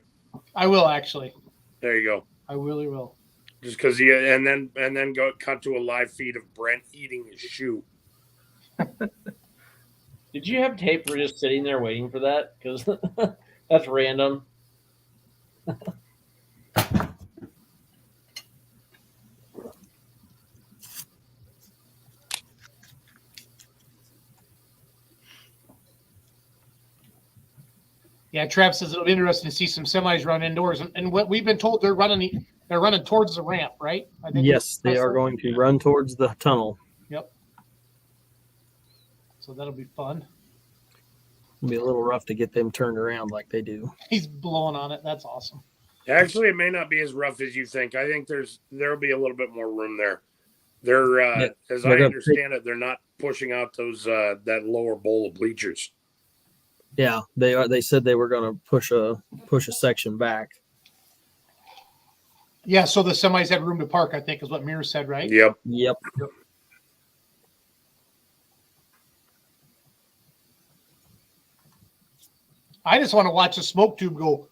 I will actually. There you go. I really will. Just because and then go cut to a live feed of Brent eating his shoe. Did you have tape for just sitting there waiting for that? Because that's random. Yeah, Trav says it'll be interesting to see some semis run indoors, and what we've been told they're running towards the ramp, right? I think Yes, they are going to run towards the tunnel. Yep. So that'll be fun. It'll be a little rough to get them turned around like they do. He's blowing on it. That's awesome. Actually, it may not be as rough as you think. I think there'll be a little bit more room there. As I understand it, they're not pushing out those that lower bowl of bleachers. Yeah, they are. They said they were going to push a section back. Yeah, so the semis had room to park, I think is what Mir said, right? Yep. Yep. I just want to watch the smoke tube go.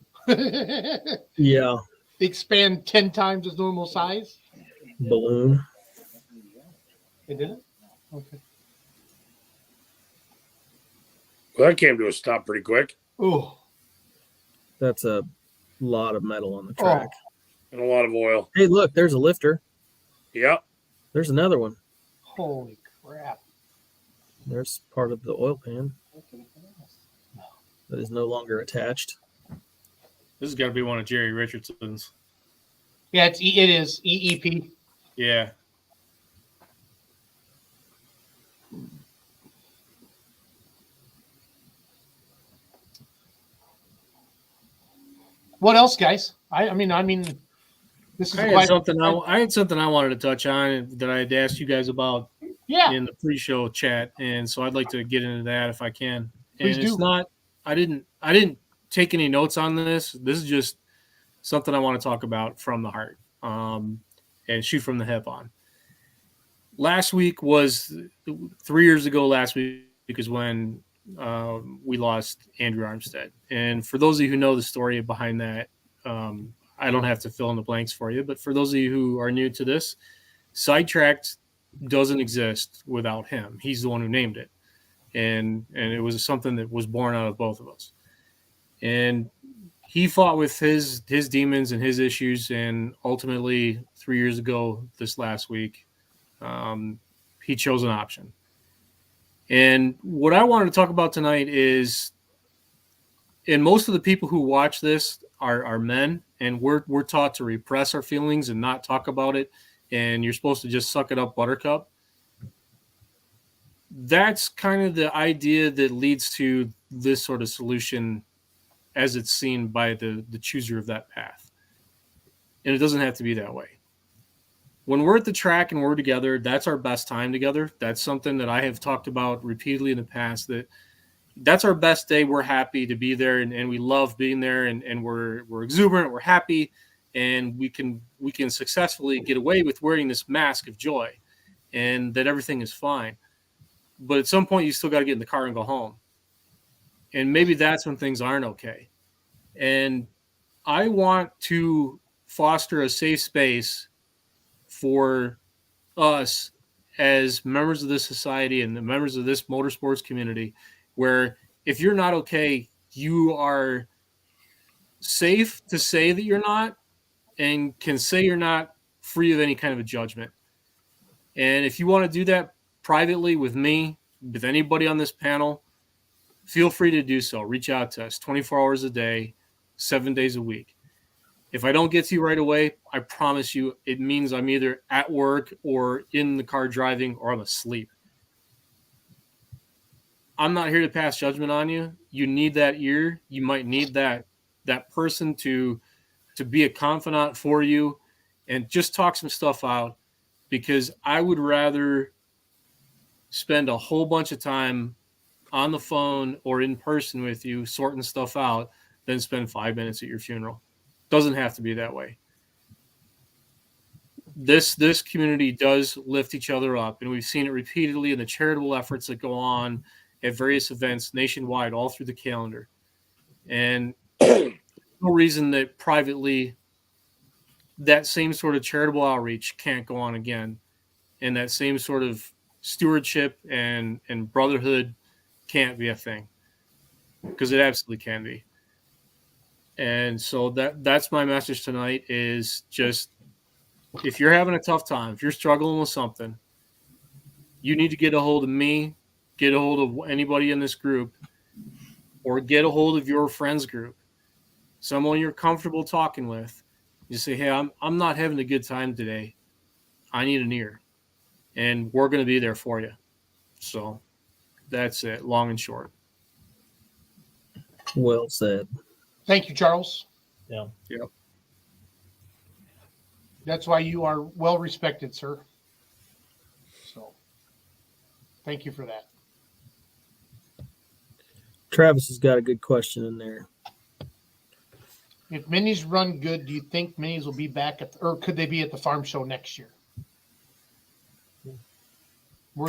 Yeah, Expand 10 times its normal size. balloon. It did it? Okay. Well, that came to a stop pretty quick. Oh, That's a lot of metal on the track. And a lot of oil. Hey, look, there's a lifter. Yep. There's another one. holy crap. There's part of the oil pan that is no longer attached. This has got to be one of Jerry Richardson's. Yeah, it is EEP. Yeah. What else, guys? I mean, this is I had something I wanted to touch on that I had asked you guys about yeah. in the pre-show chat, and so I'd like to get into that if I can. Please And it's do. not. I didn't take any notes on this. This is just something I want to talk about from the heart, and shoot from the hip on. Last week was 3 years ago. Last week is when we lost Andrew Armstead, and for those of you who know the story behind that, I don't have to fill in the blanks for you. But for those of you who are new to this, Sidetracked doesn't exist without him. He's the one who named it, and it was something that was born out of both of us. And he fought with his demons and his issues, and ultimately 3 years ago, this last week, he chose an option. And what I wanted to talk about tonight is, and most of the people who watch this are men, and we're taught to repress our feelings and not talk about it, and you're supposed to just suck it up, buttercup. That's kind of the idea that leads to this sort of solution as it's seen by the chooser of that path. And it doesn't have to be that way. When we're at the track and we're together, that's our best time together. That's something that I have talked about repeatedly in the past, that's our best day. We're happy to be there, and we love being there, and we're exuberant, we're happy, and we can successfully get away with wearing this mask of joy, and that everything is fine. But at some point, you still got to get in the car and go home. And maybe that's when things aren't okay. And I want to foster a safe space for us as members of this society and the members of this motorsports community, where if you're not okay, you are safe to say that you're not, and can say you're not free of any kind of a judgment. And if you want to do that privately with me, with anybody on this panel, feel free to do so. Reach out to us 24 hours a day, 7 days a week. If I don't get to you right away, I promise you it means I'm either at work or in the car driving, or I'm asleep. I'm not here to pass judgment on you. You need that ear. You might need that person to be a confidant for you and just talk some stuff out, because I would rather spend a whole bunch of time on the phone or in person with you sorting stuff out than spend 5 minutes at your funeral. Doesn't have to be that way. This community does lift each other up, and we've seen it repeatedly in the charitable efforts that go on at various events nationwide, all through the calendar. And no reason that privately that same sort of charitable outreach can't go on again, and that same sort of stewardship and brotherhood can't be a thing, because it absolutely can be. And so that's my message tonight, is just, if you're having a tough time, if you're struggling with something, you need to get a hold of me, get a hold of anybody in this group, or get a hold of your friends group, someone you're comfortable talking with. You say, hey, I'm not having a good time today. I need an ear. And we're going to be there for you. So that's it, long and short. Well said. Thank you, Charles. Yeah. Yep. That's why you are well respected, sir. So thank you for that. Travis has got a good question in there. If minis run good, do you think minis will be back or could they be at the farm show next year?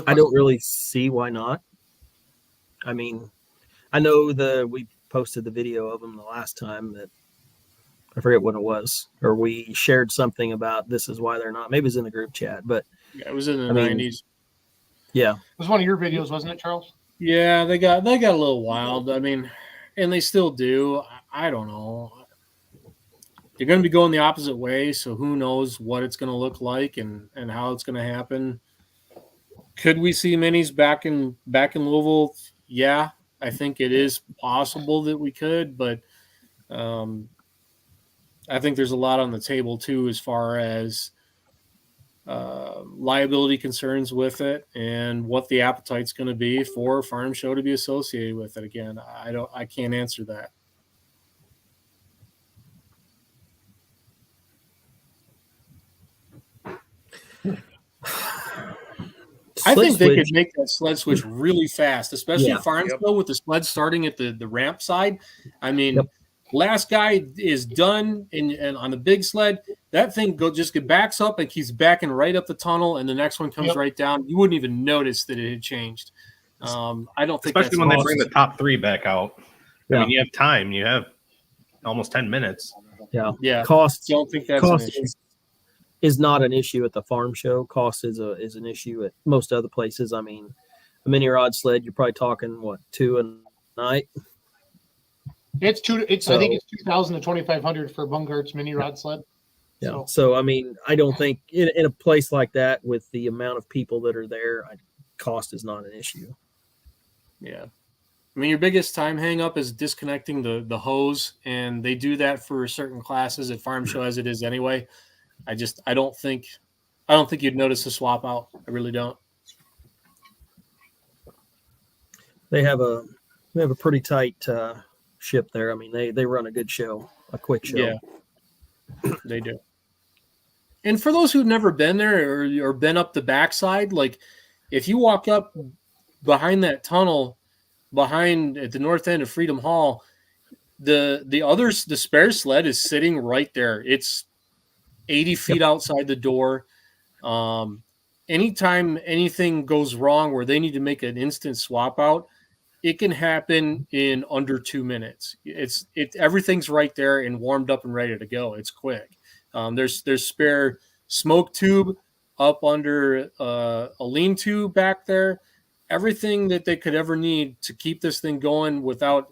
I don't really see why not. I mean, I know we posted the video of them the last time that I forget what it was, or we shared something about this is why they're not. Maybe it's in the group chat, but Yeah, it was in the I mean, 90s. yeah, It was one of your videos, wasn't it, Charles? Yeah, they got a little wild. I mean, and they still do. I don't know. They're going to be going the opposite way, so who knows what it's going to look like and how it's going to happen. Could we see minis back in Louisville? Yeah, I think it is possible that we could, but I think there's a lot on the table too as far as liability concerns with it and what the appetite's going to be for farm show to be associated with it. Again, I can't answer that. I think they could make that sled switch really fast, especially farm show with the sled starting at the ramp side. I mean, last guy is done, and on the big sled, that thing backs up and keeps backing right up the tunnel, and the next one comes right down. You wouldn't even notice that it had changed. I don't think, especially when they bring the top three back out. I mean, you have time. You have almost 10 minutes. Yeah. Cost. Don't think that's an issue. Is not an issue at the farm show. Cost is an issue at most other places. I mean, a mini rod sled, you're probably talking what, $2 a night. It's two. It's I think it's 2,000 to 2,500 for Bungart's mini rod sled. Yeah. So I mean, I don't think in a place like that with the amount of people that are there, cost is not an issue. Yeah. I mean, your biggest time hang up is disconnecting the hose, and they do that for certain classes at farm show as it is anyway. I don't think you'd notice the swap out. I really don't. They have a pretty tight ship there. I mean, they run a good show, a quick show. Yeah, they do. And for those who've never been there or been up the backside, like if you walk up behind that tunnel, at the north end of Freedom Hall, the spare sled is sitting right there. It's 80 feet outside the door. Anytime anything goes wrong where they need to make an instant swap out, it can happen in under 2 minutes. Everything's right there and warmed up and ready to go. It's quick. There's spare smoke tube up under a lean-to back there. Everything that they could ever need to keep this thing going without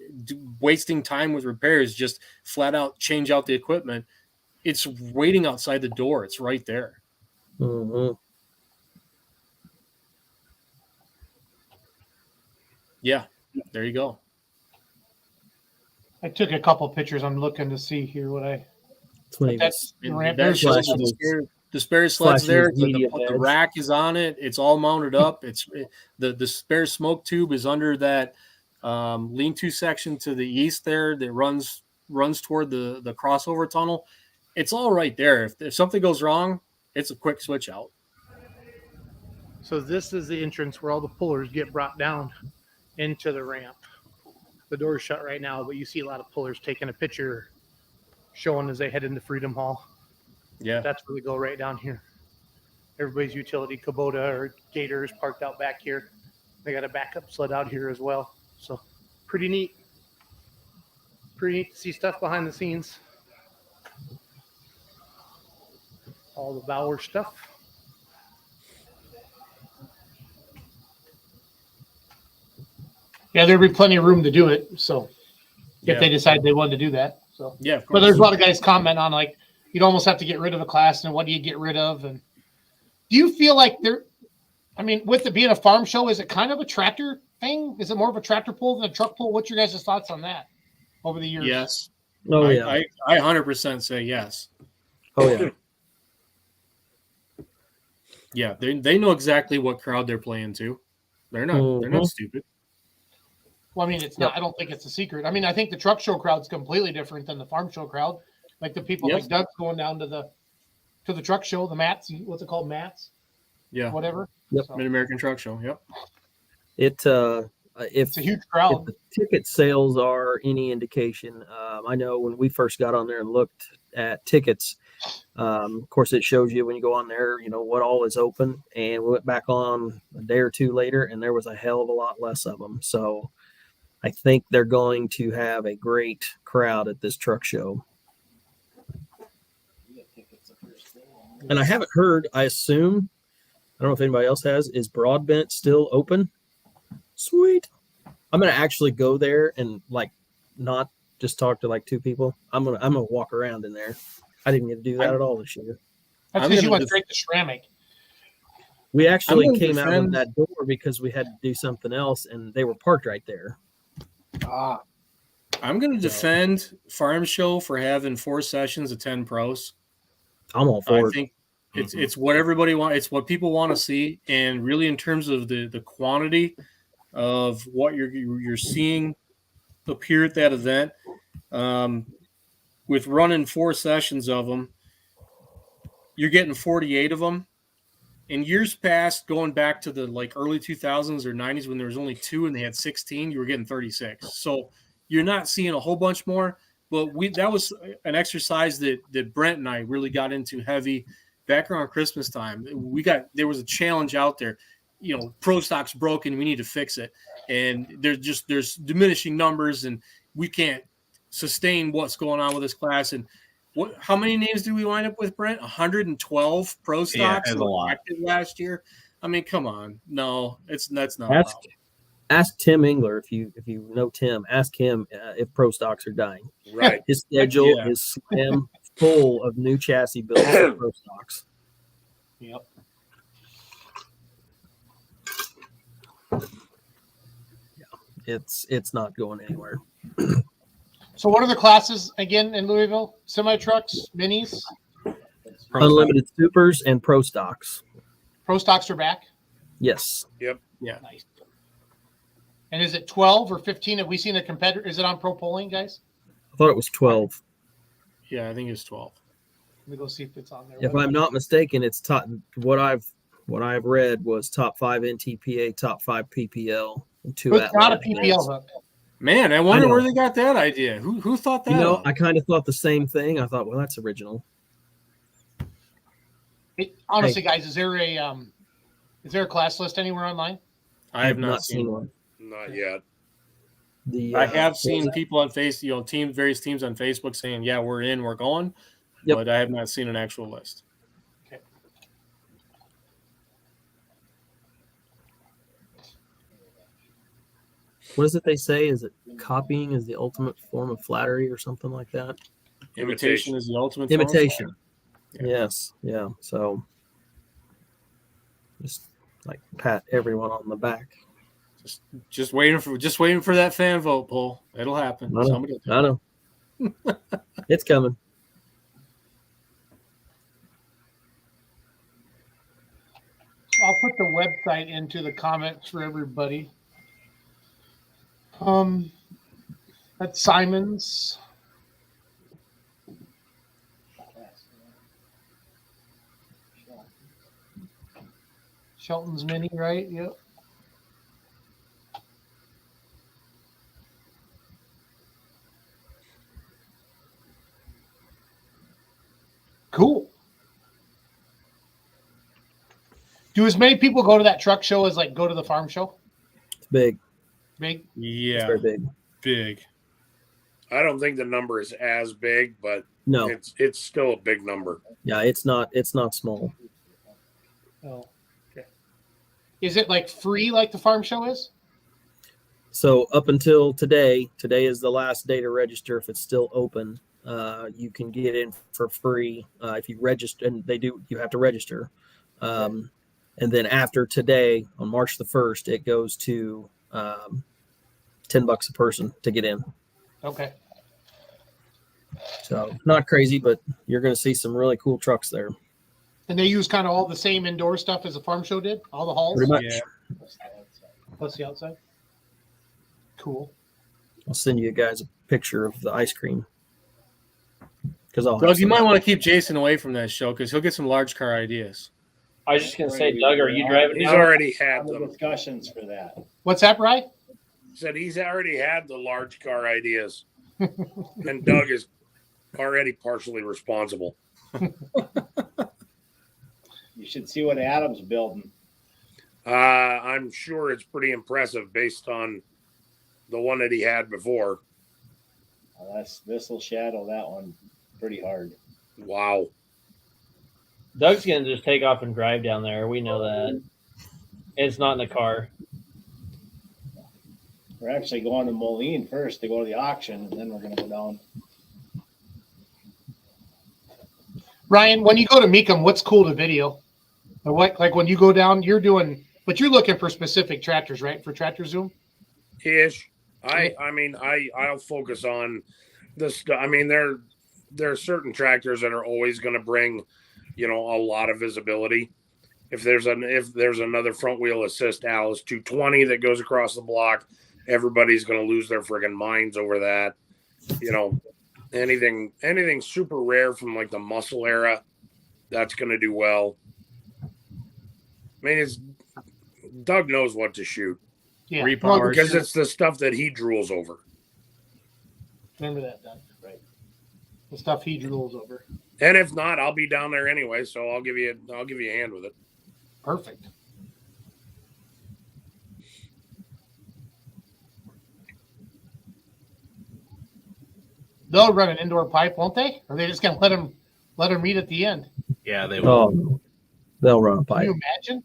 wasting time with repairs, just flat out change out the equipment. It's waiting outside the door. It's right there. Mm-hmm. Yeah, there you go. I took a couple pictures. I'm looking to see here what I. That's the spare sled's there. The rack is on it. It's all mounted up. It's the spare smoke tube is under that lean-to section to the east there that runs toward the crossover tunnel. It's all right there. If something goes wrong, it's a quick switch out. So this is the entrance where all the pullers get brought down into the ramp. The door's shut right now, but you see a lot of pullers taking a picture showing as they head into Freedom Hall. Yeah. That's where they go right down here. Everybody's utility Kubota or Gator is parked out back here. They got a backup sled out here as well. So pretty neat. Pretty neat to see stuff behind the scenes. All the Bauer stuff. Yeah, there'd be plenty of room to do it. So if they decide they wanted to do that. So yeah, but there's a lot of guys comment on like you'd almost have to get rid of a class, and what do you get rid of? And do you feel like I mean, with it being a farm show, is it kind of a tractor thing? Is it more of a tractor pull than a truck pull? What's your guys' thoughts on that over the years? Yes. Oh yeah. I 100% say yes. Oh yeah. Yeah, they know exactly what crowd they're playing to. They're not stupid. Well, I mean, it's not. I don't think it's a secret. I mean, I think the truck show crowd's completely different than the farm show crowd. Like the people like Doug's going down to the truck show, the mats. What's it called, mats? Yeah, whatever. Yep. So. Mid-American Truck Show. Yep. It's a huge crowd. If the ticket sales are any indication, I know when we first got on there and looked at tickets, of course it shows you when you go on there, you know, what all is open, and we went back on a day or two later and there was a hell of a lot less of them. So I think they're going to have a great crowd at this truck show. And I haven't heard. I assume, I don't know if anybody else has. Is Broadbent still open? Sweet. I'm gonna actually go there and like not just talk to like two people. I'm gonna walk around in there. I didn't get to do that at all this year. That's I'm because you gonna went straight to Ceramic. We actually gonna came out of defend- that door because we had to do something else, and they were parked right there. Ah, I'm going to defend Farm Show for having 4 sessions of 10 pros. I'm all I for it. think it's what everybody wants. It's what people want to see, and really in terms of the quantity of what you're seeing appear at that event, with running 4 sessions of them, you're getting 48 of them. In years past, going back to the like early 2000s or 90s when there was only 2 and they had 16, you were getting 36. So you're not seeing a whole bunch more, but that was an exercise that Brent and I really got into heavy back around Christmas time. There was a challenge out there, pro stock's broken, we need to fix it. And there's diminishing numbers and we can't sustain what's going on with this class. And how many names did we wind up with, Brent? 112 pro stocks a lot. active last year. I mean, come on. No, that's not a Ask, problem. ask Tim Engler if you know Tim. Ask him if pro stocks are dying. Right. His schedule Yeah. is slam full of new chassis builds for pro stocks. yep. It's not going anywhere. So what are the classes again in Louisville? Semi trucks, minis, Unlimited supers and pro stocks. pro stocks are back. Yes. Yeah. Nice. And is it 12 or 15? Have we seen a competitor? Is it on pro polling, guys? I thought it was 12. Yeah, I think it's 12. Let me go see if it's on there. If I'm not mistaken, it's top. What I've read was top 5 NTPA, top 5 PPL, and 2 It's not a Atlas. PPL hook. Man, I wonder I know. where they got that idea. Who thought that? up? I kind of thought the same thing. I thought, well, that's original. Honestly, guys, is there a class list anywhere online? I have not seen one. Not yet. I have seen people on various teams on Facebook saying, "Yeah, we're in, we're going," Yep. but I have not seen an actual list. Okay. What is it they say? Is it copying is the ultimate form of flattery or something like that? Imitation is the ultimate form of Imitation. Yeah. Yes. Yeah. So just like pat everyone on the back. Just waiting for that fan vote poll. It'll happen. I know. Somebody will. I know. It's coming. I'll put the website into the comments for everybody. That's Simon's. Shelton's Mini, right? Yep. Cool. Do as many people go to that truck show as like go to the farm show? It's big. Big? It's Yeah, very big. big. I don't think the number is as big, but No. it's still a big number. Yeah, it's not small. Oh, okay. Is it like free like the farm show is? So up until today is the last day to register if it's still open. You can get in for free if you register, and you have to register. And then after today, on March the 1st, it goes to $10 a person to get in. Okay. So not crazy, but you're going to see some really cool trucks there. And they use kind of all the same indoor stuff as the farm show did? All the halls? Pretty much. Yeah. Plus the outside? Cool. I'll send you guys a picture of the ice cream. Because Doug, you might want to keep Jason away from that show because he'll get some large car ideas. I was just gonna say, Doug, are you driving? He's down? already had the them. discussions for that. What's that, Bri? Said he's already had the large car ideas. And Doug is already partially responsible. You should see what Adam's building. I'm sure it's pretty impressive based on the one that he had before. This will shadow that one pretty hard. Wow. Doug's gonna just take off and drive down there. We know that. It's not in the car. We're actually going to Moline first to go to the auction, and then we're going to go down. Ryan, when you go to Meekum, what's cool to video? Or what, like when you go down, you're looking for specific tractors, right? For Tractor Zoom? Ish. I'll focus on this. I mean, there are certain tractors that are always going to bring, a lot of visibility. If there's another front wheel assist Alice 220 that goes across the block, everybody's going to lose their friggin' minds over that. Anything super rare from like the muscle era, that's going to do well. I mean, Doug knows what to shoot. Yeah. Repowered. Because it's the stuff that he drools over. Remember that, Doug. Right. The stuff he drools over. And if not, I'll be down there anyway, so I'll give you a hand with it. Perfect. They'll run an indoor pipe, won't they? Or are they just gonna let them meet at the end? Yeah, they will. Oh, they'll run a Can pipe. you imagine?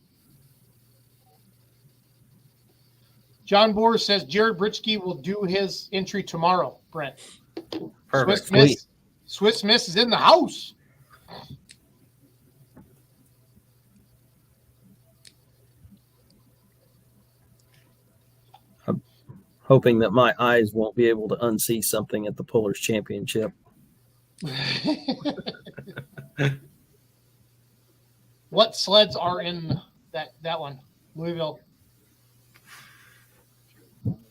John Boer says Jared Britschke will do his entry tomorrow, Brent. Perfect. Swiss Miss is in the house. Hoping that my eyes won't be able to unsee something at the Pullers Championship. What sleds are in that one? Louisville.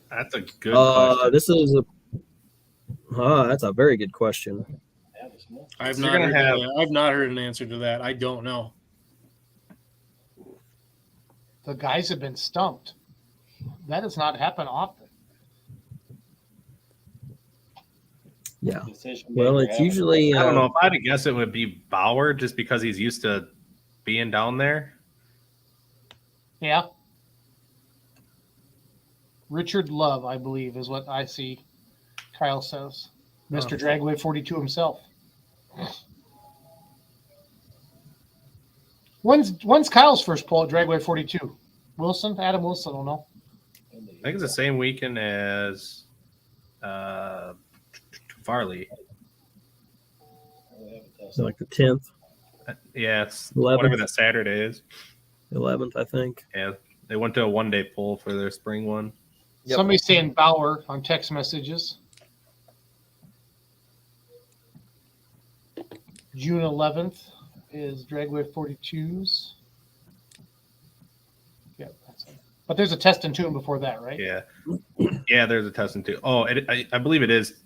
That's a good question. That's a very good question. I've So not you're gonna heard. I've not heard an answer to that. I don't know. The guys have been stumped. That does not happen often. Yeah. Decision Well, maker it's having- usually I don't know. If I had to guess, it would be Bauer, just because he's used to being down there. Yeah. Richard Love, I believe, is what I see. Kyle says. Mr. Dragway 42 himself. When's Kyle's first pull at Dragway 42? Wilson? Adam Wilson, I don't know. I think it's the same weekend as Farley. like the 10th, Yeah, it's 11th. whatever that Saturday is. 11th, I think. Yeah, they went to a one-day pull for their spring one. Yep. Somebody's saying Bauer on text messages. June 11th is Dragway 42s. Yeah, that's it. But there's a test and tune before that, right? Yeah, yeah. There's a testing too. Oh, I believe it is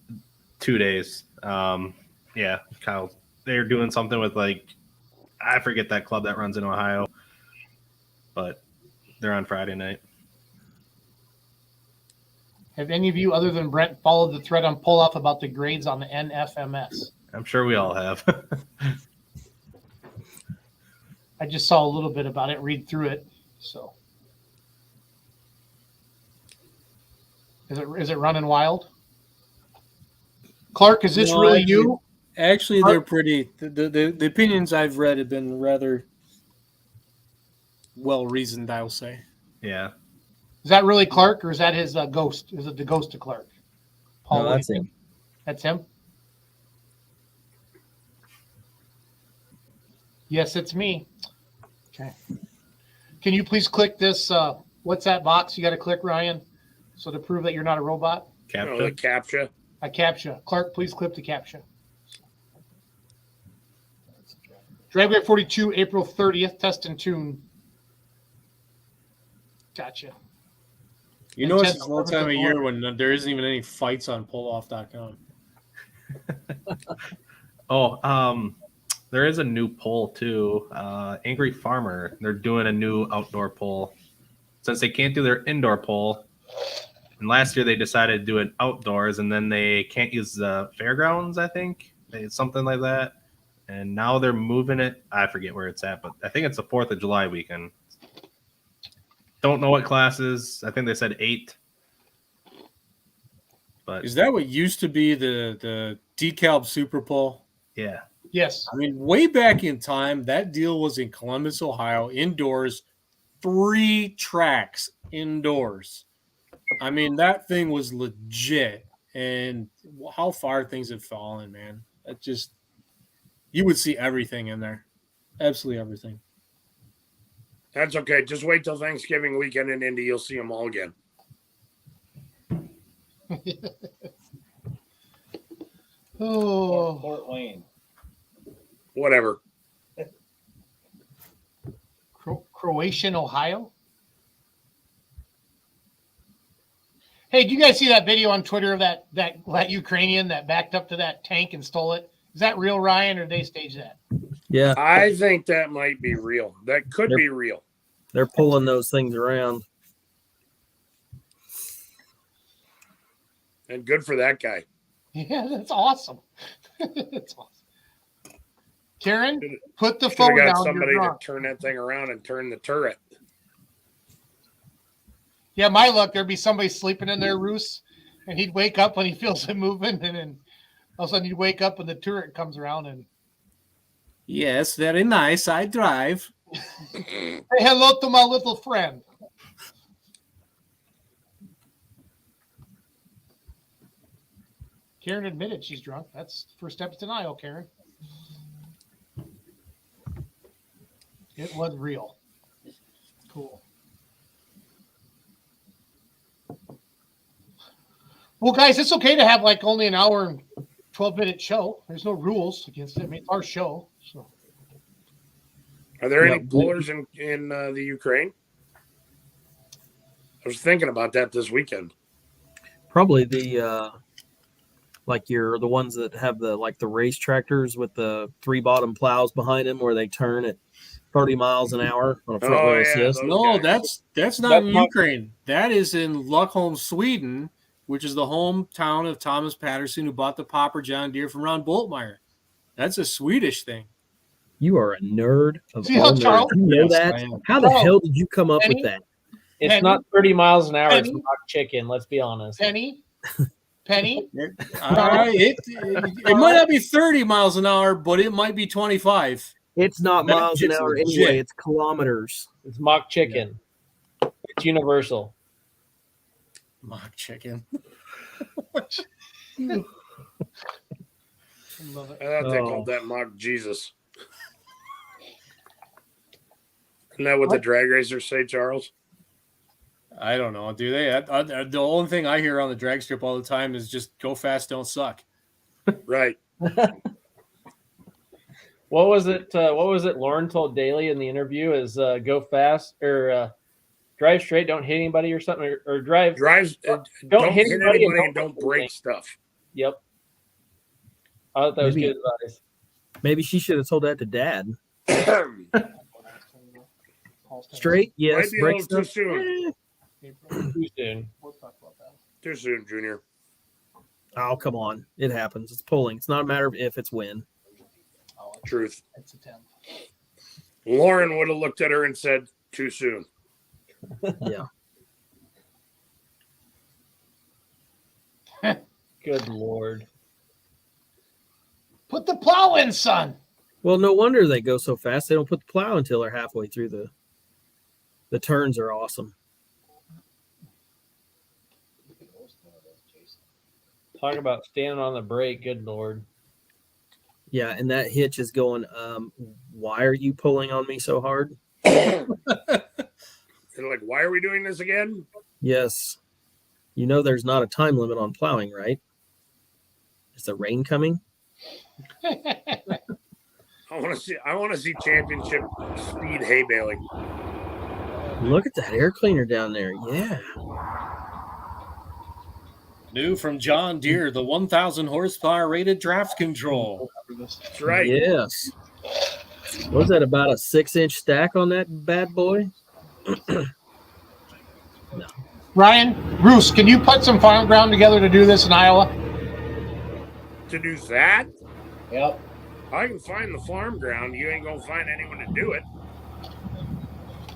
2 days. Yeah, Kyle. They're doing something with I forget that club that runs in Ohio, but they're on Friday night. Have any of you, other than Brent, followed the thread on Pull Off about the grades on the NFMS? I'm sure we all have. I just saw a little bit about it, read through it. So, is it running wild? Clark, is this No, really actually- you? Actually, they're pretty. The opinions I've read have been rather well reasoned, I'll say. Yeah. Is that really Clark, or is that his ghost? Is it the ghost of Clark? Paul, No, what do that's you think? him. That's him? Yes, it's me. Okay. Can you please click this? What's that box you got to click, Ryan? So to prove that you're not a robot? The Captain. CAPTCHA. A CAPTCHA. Clark, please click the CAPTCHA. Dragway 42, April 30th, test and tune. Gotcha. You know, it's Intense one time of purpose year of when there isn't even any fights on pulloff.com. Oh, there is a new poll too. Angry Farmer. They're doing a new outdoor poll since they can't do their indoor poll. And last year they decided to do it outdoors, and then they can't use the fairgrounds. I think something like that. And now they're moving it. I forget where it's at, but I think it's the 4th of July weekend. Don't know what classes. I think they said 8. But Is that what used to be the DeKalb Super Bowl? yeah, Yes. I mean, way back in time, that deal was in Columbus, Ohio, indoors, 3 tracks indoors. I mean, that thing was legit. And how far things have fallen, man. That just, you would see everything in there. Absolutely everything. That's okay. Just wait till Thanksgiving weekend in Indy. You'll see them all again. Oh, Fort Wayne. Whatever. Croatian, Ohio. Hey, do you guys see that video on Twitter of that Ukrainian that backed up to that tank and stole it? Is that real, Ryan, or did they stage that? Yeah, I think that might be real. That could be real. they're pulling those things around. And good for that guy. Yeah, that's awesome. That's awesome. Karen, put the Should phone have down. got somebody You're to drunk. turn that thing around and turn the turret. Yeah, my luck, there'd be somebody sleeping in their roost, and he'd wake up when he feels it moving, and then all of a sudden he'd wake up and the turret comes around and Yes, very nice. I drive. hey, hello to my little friend. Karen admitted she's drunk. That's the first step to denial, Karen. It was real. Cool. Well, guys, it's okay to have like only an hour and 12-minute show. There's no rules against it. I mean, it's our show. So Are there any pullers in the Ukraine? I was thinking about that this weekend. Probably the the ones that have the race tractors with the 3 bottom plows behind them where they turn at 30 miles an hour on a front wheel assist. those No, guys. that's not in Ukraine. That is in Luckholm, Sweden, which is the hometown of Thomas Patterson, who bought the Popper John Deere from Ron Boltmeyer. That's a Swedish thing. You are a nerd of See all how Charles- nerds. You know Yes, that? I am. How the Charles, hell did you come up Penny? with that? It's Penny? not 30 miles an hour. It's Penny? mock chicken. Let's be honest. Penny, It might not be 30 miles an hour, but it might be 25. It's not That miles an shit's hour legit. anyway. It's kilometers. It's mock chicken. It's universal. Mock chicken. I love it. I thought they called that mock Jesus. Isn't that what the drag racers say, Charles? I don't know. Do they? The only thing I hear on the drag strip all the time is just go fast, don't suck. Right. What was it? Lauren told Daly in the interview is go fast or drive straight, don't hit anybody or something, or drive. Drives. Don't hit anybody and don't break stuff. Yep. I thought that was Maybe- good advice. Maybe she should have told that to Dad. Straight, yes. Might be a Break little too stuff. soon. Too soon. We'll talk about that. Too soon, Junior. Oh, come on. It happens. It's pulling. It's not a matter of if, it's when. Oh, Truth. it's a 10. Lauren would have looked at her and said, too soon. Yeah. Good Lord. Put the plow in, son. Well, no wonder they go so fast. They don't put the plow until they're halfway through the turns are awesome. Talk about standing on the brake. Good Lord. Yeah, and that hitch is going, why are you pulling on me so hard? And like, why are we doing this again? Yes. You know there's not a time limit on plowing, right? Is the rain coming? I want to see championship speed hay baling. Look at that air cleaner down there. Yeah. New from John Deere, the 1,000 horsepower rated draft control. That's right. Yes. Was that about a 6-inch stack on that bad boy? Ryan, Bruce, can you put some farm ground together to do this in Iowa? To do that, Yep. I can find the farm ground. You ain't gonna find anyone to do it.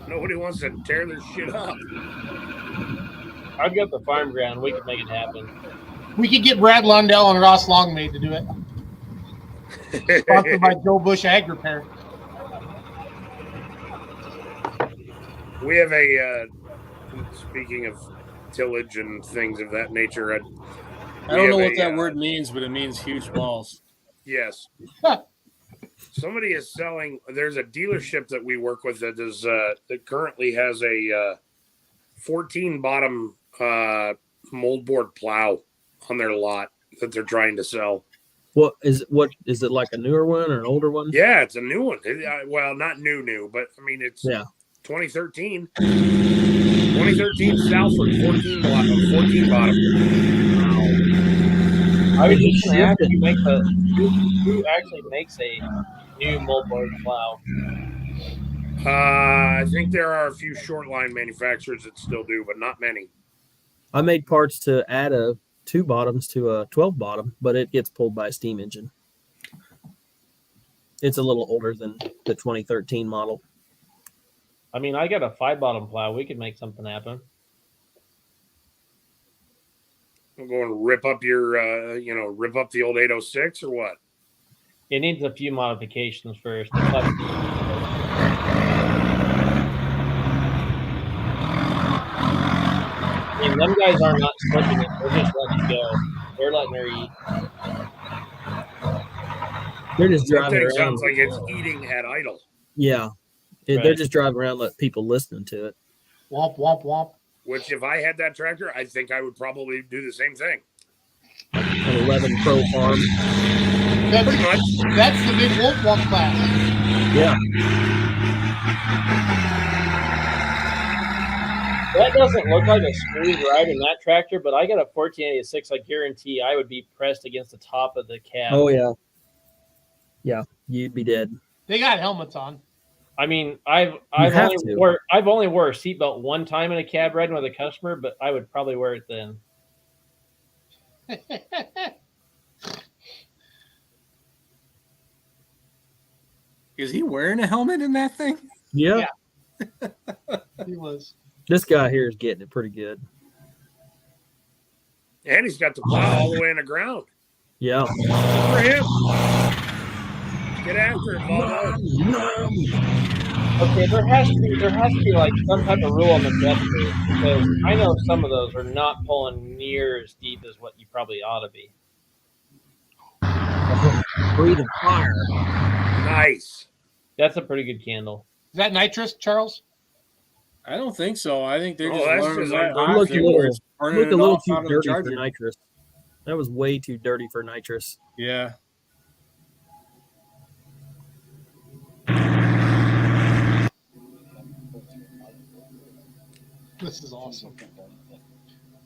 Nobody wants to tear their shit up. I'd get the farm ground. We could make it happen. We could get Brad Lundell and Ross Longmaid to do it. Sponsored by Joe Bush Ag Repair. We have a speaking of tillage and things of that nature. I don't know what that word means, but it means huge balls. Yes. Somebody is selling. There's a dealership that we work with that is that currently has a 14 bottom moldboard plow on their lot that they're trying to sell. What is it like a newer one or an older one? Yeah, it's a new one. Well, not new, but I mean it's 2013. 2013 Salford 14 bottom. I was just going to ask you, who actually makes a new moldboard plow? I think there are a few short line manufacturers that still do, but not many. I made parts to add a 2 bottoms to a 12 bottom, but it gets pulled by a steam engine. It's a little older than the 2013 model. I mean, I got a 5 bottom plow. We could make something happen. I'm going to rip up your, rip up the old 806 or what? It needs a few modifications first. I mean, them guys are not slipping it. They're just letting it go. They're letting her eat. They're just driving around. Sounds like it's eating at idle. Yeah. They're just driving around, let people listening to it. Womp, womp, womp. Which, if I had that tractor, I think I would probably do the same thing. An 11 Pro Farm. Pretty much. That's the big wolf walk class. Yeah. That doesn't look like a smooth ride in that tractor, but I got a 1486. I guarantee I would be pressed against the top of the cab. Oh, yeah. Yeah, you'd be dead. They got helmets on. I mean, I've only wore a seatbelt one time in a cab riding with a customer, but I would probably wear it then. Is he wearing a helmet in that thing? Yeah. He was. This guy here is getting it pretty good. And he's got the plow all the way in the ground. Yeah. Good for him. Get after it, Bobo. Okay, there has to be like some type of rule on the depth group, because I know some of those are not pulling near as deep as what you probably ought to be. Breathing fire. Nice. That's a pretty good candle. Is that nitrous, Charles? I don't think so. I think they're Oh, just that's learning just that like- Look a little too dirty for Charger. nitrous. That was way too dirty for nitrous. Yeah. This is awesome.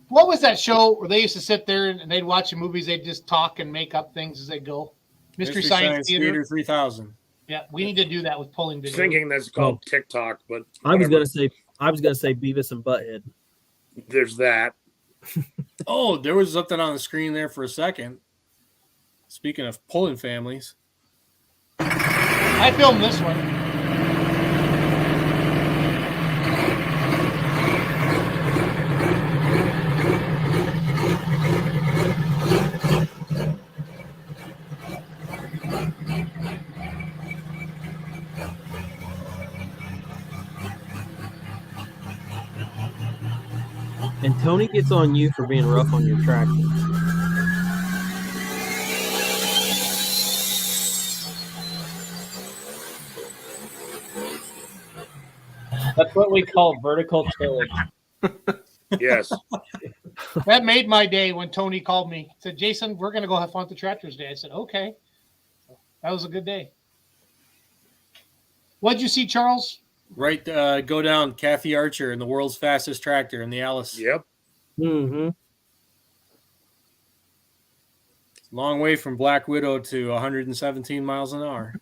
What was that show where they used to sit there and they'd watch the movies, they'd just talk and make up things as they go? Mystery Science Theater 3000. Yeah, we need to do that with pulling video. Thinking that's called TikTok, but I was whatever. gonna say Beavis and Butthead. There's that. Oh, there was something on the screen there for a second. Speaking of pulling families. I filmed this one. And Tony gets on you for being rough on your tractor. That's what we call vertical tillage. Yes. That made my day when Tony called me. He said, Jason, we're going to go have fun at the tractors day. I said, okay. That was a good day. What'd you see, Charles? Right, go down Kathy Archer in the world's fastest tractor in the Alice. Yep. Mm-hmm. Long way from Black Widow to 117 miles an hour.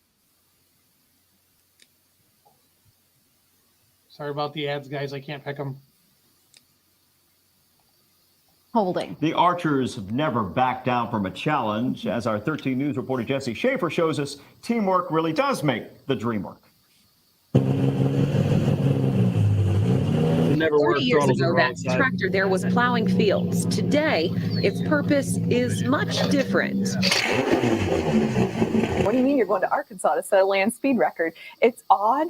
Sorry about the ads, guys. I can't pick them. Holding. The Archers have never backed down from a challenge. As our 13 News reporter Jesse Schaefer shows us, teamwork really does make the dream work. Never 40 years ago, that tractor there was plowing fields. Today, its purpose is much different. What do you mean you're going to Arkansas to set a land speed record? It's odd,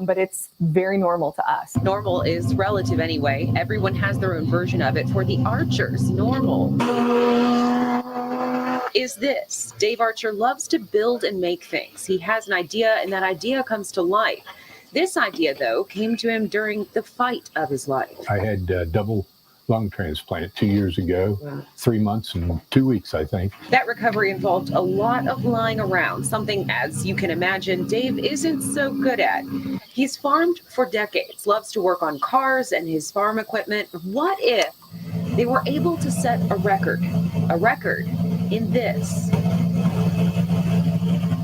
but it's very normal to us. Normal is relative anyway. Everyone has their own version of it. For the Archers, normal is this. Dave Archer loves to build and make things. He has an idea, and that idea comes to life. This idea, though, came to him during the fight of his life. I had double lung transplant 2 years ago, 3 months and 2 weeks, I think. That recovery involved a lot of lying around, something, as you can imagine, Dave isn't so good at. He's farmed for decades, loves to work on cars and his farm equipment. What if they were able to set a record in this?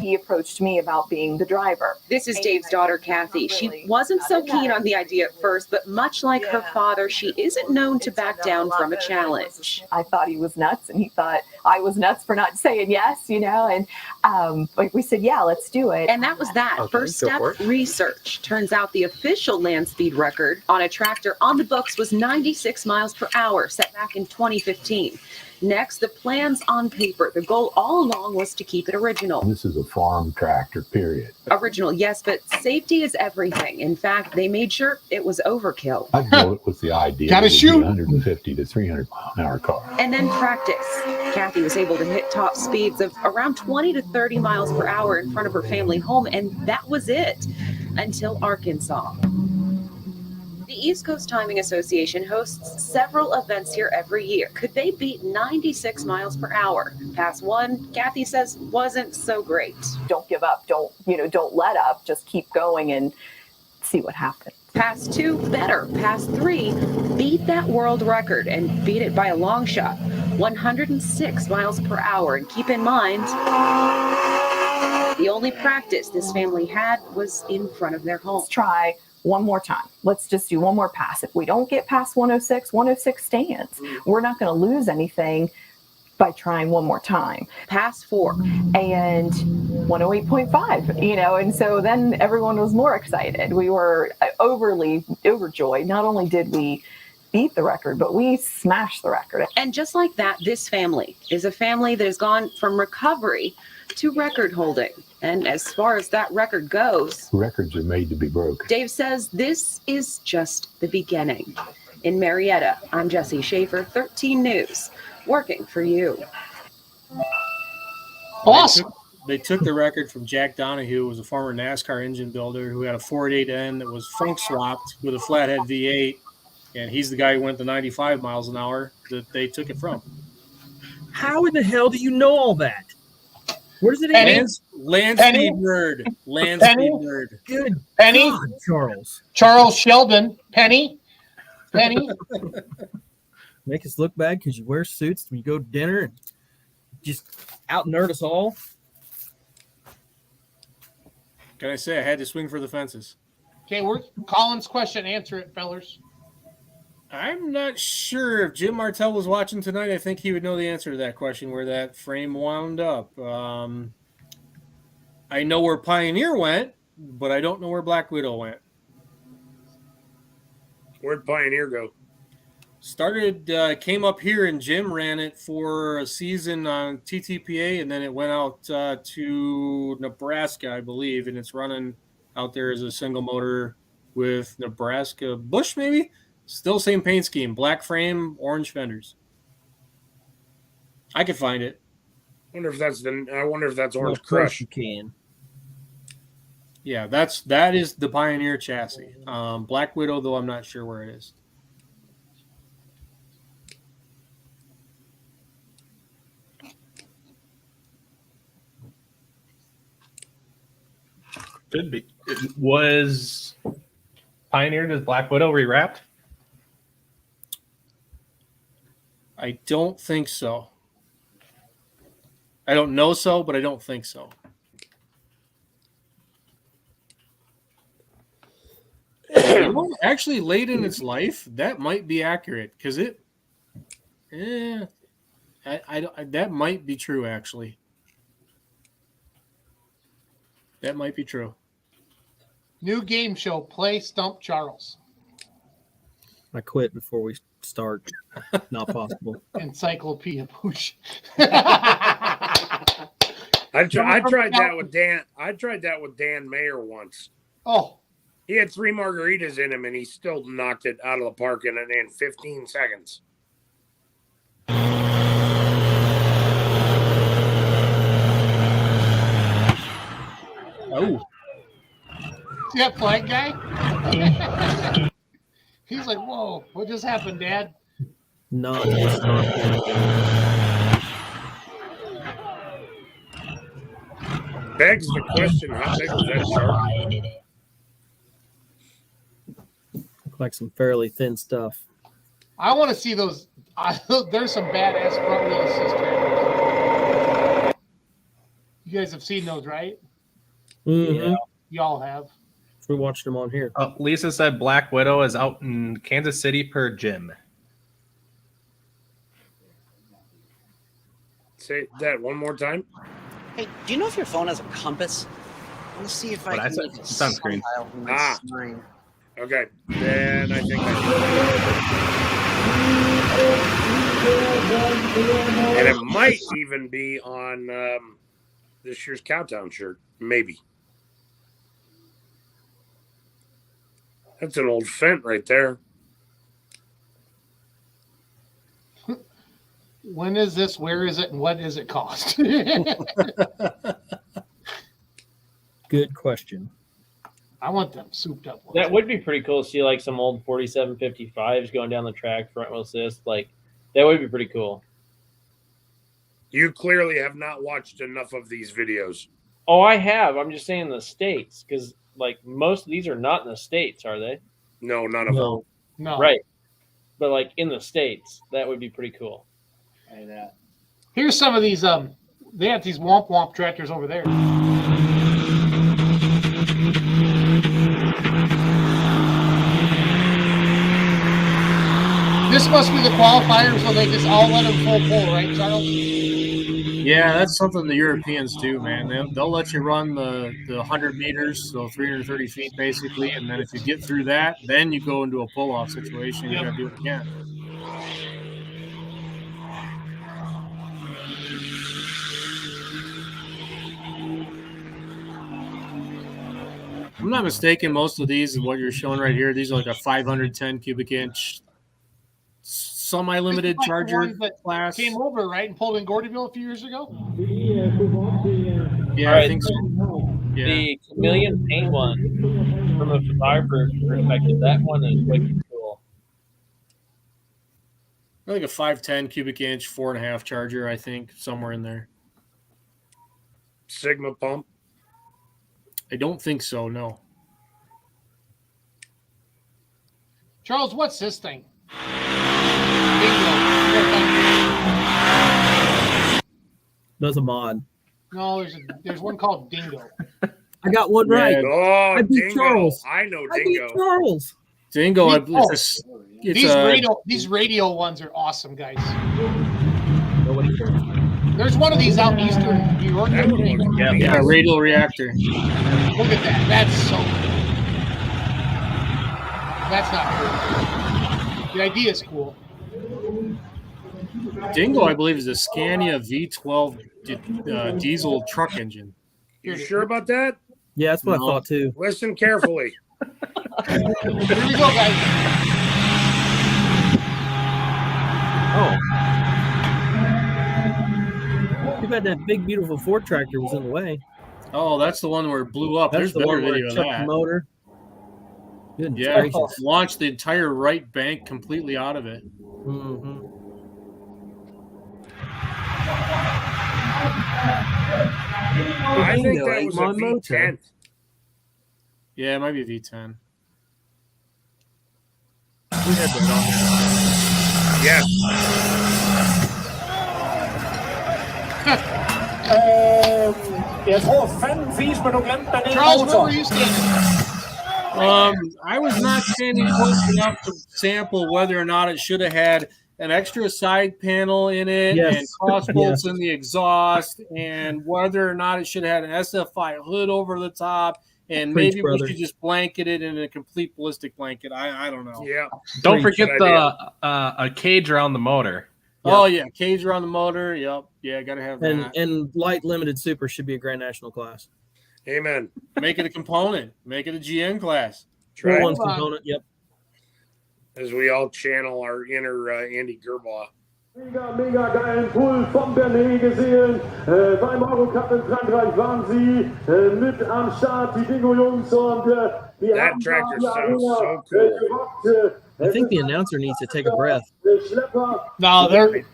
He approached me about being the driver. This is Dave's daughter, Kathy. She wasn't so keen on the idea at first, but much like her father, she isn't known to back down from a challenge. I thought he was nuts, and he thought I was nuts for not saying yes, and we said, yeah, let's do it. And that was that. Okay, First go step, for it. research. Turns out the official land speed record on a tractor on the books was 96 miles per hour, set back in 2015. Next, the plans on paper. The goal all along was to keep it original. This is a farm tractor, period. Original, yes, but safety is everything. In fact, they made sure it was overkill. I built it with the idea Gotta that it shoot. would be 150 to 300 mile an hour car. And then practice. Kathy was able to hit top speeds of around 20 to 30 miles per hour in front of her family home, and that was it until Arkansas. The East Coast Timing Association hosts several events here every year. Could they beat 96 miles per hour? Pass one, Kathy says, wasn't so great. Don't give up. Don't let up. Just keep going and see what happens. Pass two, better. Pass three, beat that world record and beat it by a long shot. 106 miles per hour. And keep in mind, the only practice this family had was in front of their home. Let's try one more time. Let's just do one more pass. If we don't get past 106 stands. We're not going to lose anything by trying one more time. Pass four. And 108.5, and so then everyone was more excited. We were overjoyed. Not only did we beat the record, but we smashed the record. And just like that, this family is a family that has gone from recovery to record holding. And as far as that record goes, Records are made to be broken. Dave says this is just the beginning. In Marietta, I'm Jesse Schaefer, 13 News, working for you. Awesome. They took the record from Jack Donahue, who was a former NASCAR engine builder who had a 488N that was funk swapped with a flathead V8. And he's the guy who went to 95 miles an hour that they took it from. How in the hell do you know all that? Where's it Penny? in? Land Penny? speed bird. Land Penny? speed bird. Good Penny? God, Charles. Charles Sheldon. Penny. Make us look bad because you wear suits when you go to dinner and just out nerd us all. Can I say I had to swing for the fences? Okay, where's Colin's question? Answer it, fellers. I'm not sure if Jim Martell was watching tonight. I think he would know the answer to that question, where that frame wound up. I know where Pioneer went, but I don't know where Black Widow went. Where'd Pioneer go? Came up here, and Jim ran it for a season on TTPA, and then it went out to Nebraska, I believe, and it's running out there as a single motor with Nebraska Bush, maybe? Still same paint scheme, black frame, orange fenders. I could find it. I wonder if that's Orange Of course Crush. you can. Yeah, that is the Pioneer chassis. Black Widow, though, I'm not sure where it is. Should be. It was pioneered as Black Widow rewrapped. I don't think so. I don't know so, but I don't think so. You know, actually, late in its life, that might be accurate because that might be true. Actually, that might be true. New game show. Play Stump Charles. I quit before we start. Not possible. Encyclopedia push. I tried that with Dan. I tried that with Dan Mayer once. Oh, he had 3 margaritas in him, and he still knocked it out of the park in 15 seconds. Oh, see that flag guy? He's like, whoa, what just happened, Dad? No, it's not. Begs the question, how big was that shark? Look like some fairly thin stuff. I want to see those. There's some badass front wheel assist tractors. You guys have seen those, right? Mm-hmm. Yeah, y'all have. We watched them on here. Lisa said Black Widow is out in Kansas City per gym. Say that one more time. Hey, do you know if your phone has a compass? I want to see if I can make it's on screen. Screen. Okay, then I think and it might even be on this year's Cowtown shirt, maybe. That's an old Fent right there. When is this? Where is it? And what does it cost? Good question. I want them souped up ones. That would be pretty cool to see like some old 4755s going down the track, front wheel assist. Like that would be pretty cool. You clearly have not watched enough of these videos. Oh, I have. I'm just saying the States, because like most of these are not in the States, are they? No, none of them. No. Right. But like in the States, that would be pretty cool. Here's some of these. They have these womp womp tractors over there. This must be the qualifier, so they just all let them full pull, right, Charles? yeah, that's something the Europeans do, man. They'll let you run the 100 meters, so 330 feet basically, and then if you get through that, then you go into a pull-off situation. You got to do it again. If I'm not mistaken, most of these, what you're showing right here, these are like a 510 cubic inch semi-limited Like the Charger ones that class. came over, right, and pulled in Gordyville a few years ago. Yeah, All right, I think so. Yeah. The chameleon paint one, from a photographer's perspective, that one is wicked cool. Like a 510 cubic inch, 4.5 Charger, I think, somewhere in there. Sigma pump. I don't think so, no. Charles, what's this thing? That's a mod. No, there's one called Dingo. I got one right. Oh, I beat Dingo. Charles. I know I beat Dingo. Charles. Dingo, These radio ones are awesome, guys. Nobody cares. There's one of these out in eastern New York. Yeah, radial reactor. Look at that. That's so cool. That's not cool. The idea is cool. Dingo, I believe, is a Scania V12 diesel truck engine. You sure about that? Yeah, that's what I thought too. Listen carefully. Here we go, guys. Oh. Too bad that big, beautiful Ford tractor was in the way. Oh, that's the one where it blew up. That's There's the better one where video it of chucked that. the motor. Goodness Yeah, gracious. launched the entire right bank completely out of it. Mm-hmm. I think that was a V10. Yeah, it might be a V10. We had that on there. Yes. Charles, where were you standing? I was not standing close enough to sample whether or not it should have had an extra side panel in it Yes. and cross bolts Yes. in the exhaust, and whether or not it should have had an SFI hood over the top, and Preach, maybe brother. we should just blanket it in a complete ballistic blanket. I don't know. Yeah. Don't Great forget idea. a cage around the motor. Oh yeah, cage around the motor. Yep. Yeah, gotta have that. And light limited super should be a Grand National class. Amen. Make it a component. Make it a GN class. Right. One component. Yep. As we all channel our inner Andy Gerbaugh. Mega geilen Pull vom Bernet gesehen. Beim Eurocup in Frankreich waren sie mit am Start, die Dingo-Jungs. Und die That tractor sounds so cool. I think the announcer needs to take a breath. No, they're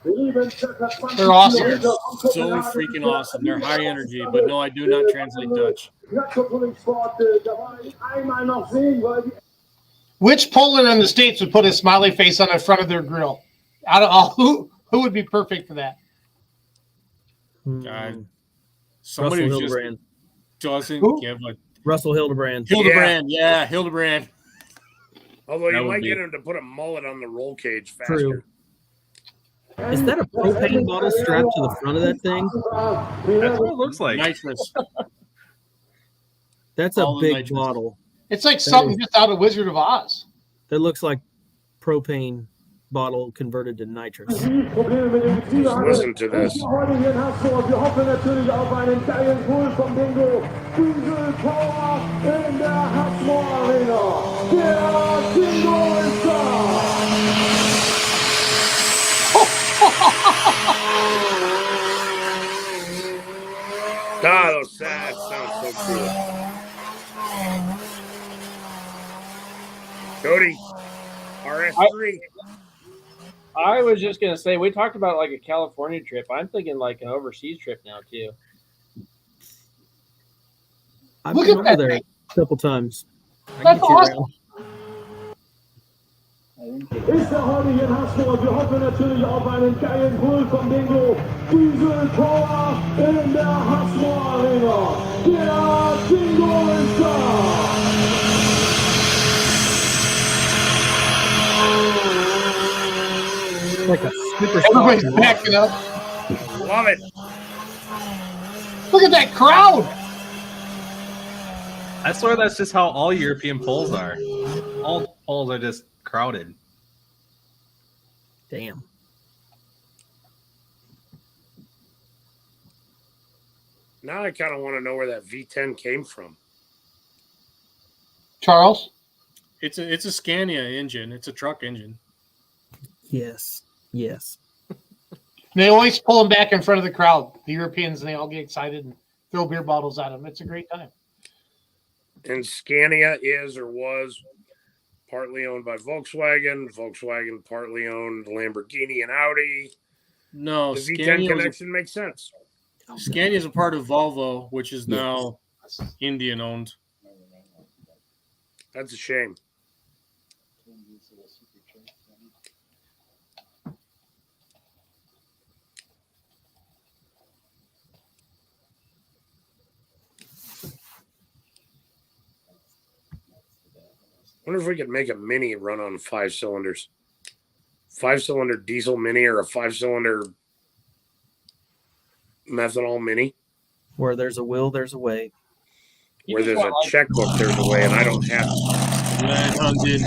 awesome. So freaking awesome. They're high energy, but no, I do not translate Dutch. Which puller in the States would put a smiley face on the front of their grill? Out of all, who would be perfect for that? God. Somebody Russell who just Hildebrand. doesn't give a Russell Hildebrand. Hildebrand, yeah, Hildebrand. Although That you would might be- get him to put a mullet on the roll cage faster. True. Is that a propane bottle strapped to the front of that thing? That's what it looks like. Nitrous. That's a All the big nitrous. bottle. It's like something just out of Wizard of Oz. That looks like propane bottle converted to nitrous. Listen to this. Heute hier in Haßburg. Wir hoffen natürlich auf einen geilen Pull vom Dingo. Diesel Power in der Haßburg Arena. Der Dingo ist God, that sounds so cool. Cody, RS3. I was just gonna say we talked about like a California trip. I'm thinking like an overseas trip now too. I've Look been at over that there thing. a couple times. I can That's get you awesome. around. Ist er heute hier in Haßburg. Wir hoffen natürlich auf einen geilen Pull vom Dingo. Diesel Power in der Haßburg Arena. Der Dingo ist Like a super Everybody's soft backing up. Love it. Look at that crowd. I swear that's just how all European polls are. All polls are just crowded. Damn. Now I kind of want to know where that V10 came from. Charles? It's a Scania engine. It's a truck engine. Yes. Yes. They always pull them back in front of the crowd, the Europeans, and they all get excited and throw beer bottles at them. It's a great time. And Scania is or was partly owned by Volkswagen. Volkswagen partly owned Lamborghini and Audi. No, The V10 Scania connection makes sense. Scania is a part of Volvo, which is now Indian owned. That's a shame. Wonder if we could make a Mini run on 5 cylinders. 5-cylinder diesel Mini or a 5-cylinder methanol Mini. Where there's a will, there's a way. Where there's a checkbook, there's a way, and I don't have it.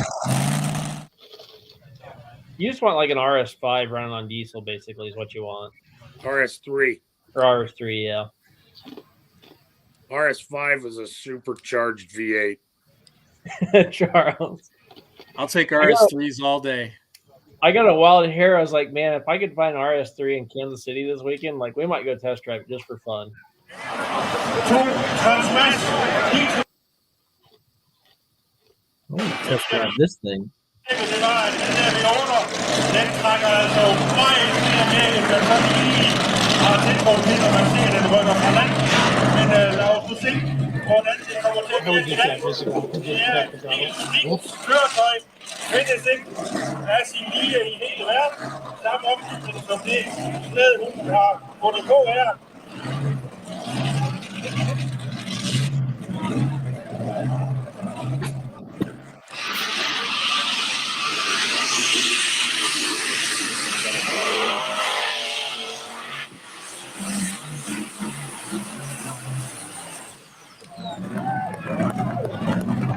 You just want like an RS5 running on diesel, basically, is what you want. RS3. Or RS3, yeah. RS5 is a supercharged V8. Charles. I'll take RS3s all day. I got a wild hair. I was like, man, if I could find an RS3 in Kansas City this weekend, like we might go test drive it just for fun. I want to test drive this thing. er sin lige i hele verden. Samme opbygning som det sted, hun har fundet på her.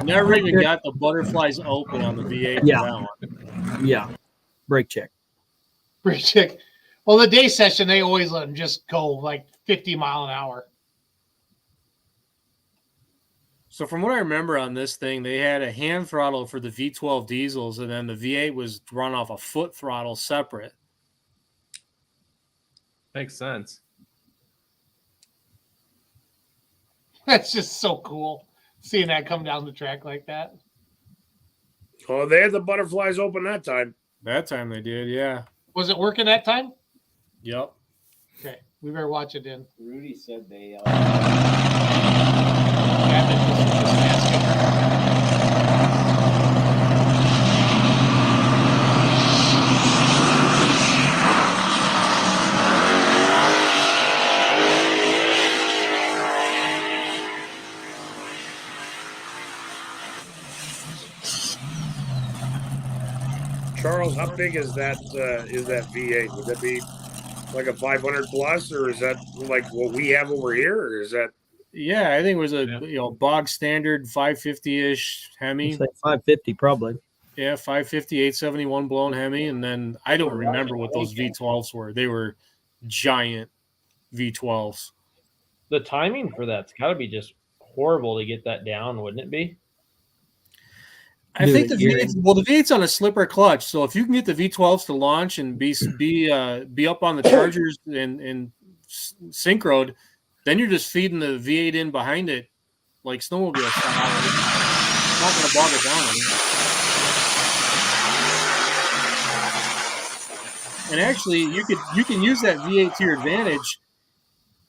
Never even got the butterflies open on the V8 for Yeah. that one. Yeah. Brake check. Brake check. Well, the day session, they always let them just go like 50 mile an hour. So from what I remember on this thing, they had a hand throttle for the V12 diesels, and then the V8 was run off a foot throttle separate. Makes sense. That's just so cool, seeing that come down the track like that. Oh, they had the butterflies open that time. That time they did, yeah. Was it working that time? Yep. Okay, we better watch it then. Rudy said they. Charles, how big is that V8? Would that be like a 500 plus, or is that like what we have over here, or is that? Yeah, I think it was a bog standard 550-ish Hemi. I'd say 550 probably. Yeah, 550, 871 blown Hemi, and then I don't remember what those V12s were. They were giant V12s. The timing for that's got to be just horrible to get that down, wouldn't it be? I think the V8's on a slipper clutch, so if you can get the V12s to launch and be up on the Chargers and synchroed, then you're just feeding the V8 in behind it like snowmobile style. It's not going to bog it down anymore. And actually, you can use that V8 to your advantage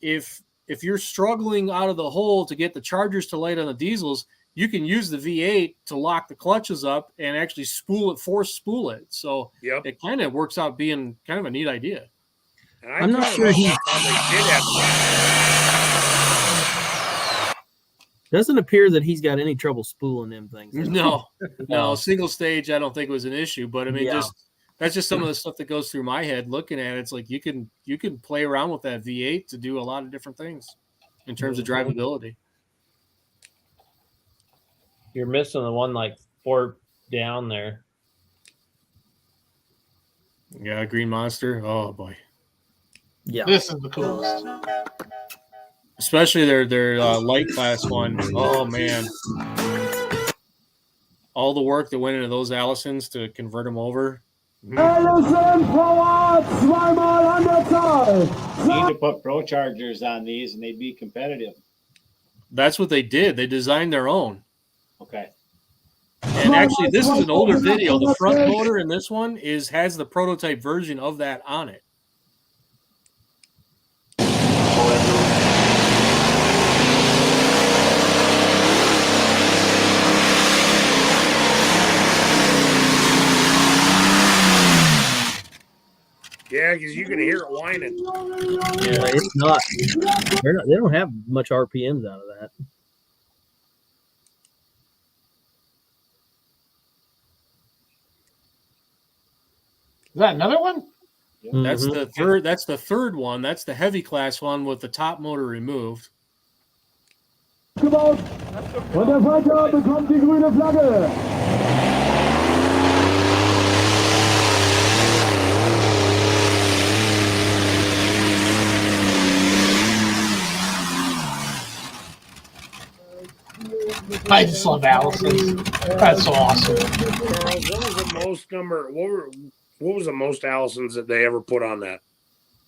if you're struggling out of the hole to get the Chargers to light on the diesels. You can use the V8 to lock the clutches up and actually force spool it. So it kind of works out being kind of a neat idea. I'm not sure he doesn't appear that he's got any trouble spooling them things. No, single stage I don't think was an issue, but I mean that's just some of the stuff that goes through my head looking at it. It's like you can play around with that V8 to do a lot of different things in terms of drivability. You're missing the one like 4 down there. Yeah, Green Monster. Oh boy. Yeah, this is the coolest. Especially their light class one. Oh man, all the work that went into those Allisons to convert them over. Allison forward, zweimal an der Zahl. Need to put Pro Chargers on these, and they'd be competitive. That's what they did. They designed their own. Okay. And actually, this is an older video. The front motor in this one has the prototype version of that on it. Yeah, because you can hear it whining. Yeah, it's not. They don't have much RPMs out of that. Is that another one? That's the third. That's the third one. That's the heavy class one with the top motor removed. Gebaut. Und der Fighter bekommt die grüne Flagge. I just love Allison. That's so awesome. Charles, what was the most number? What was the most Allisons that they ever put on that?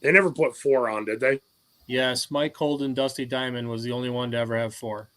They never put 4 on, did they? Yes, Mike Holden, Dusty Diamond was the only one to ever have 4.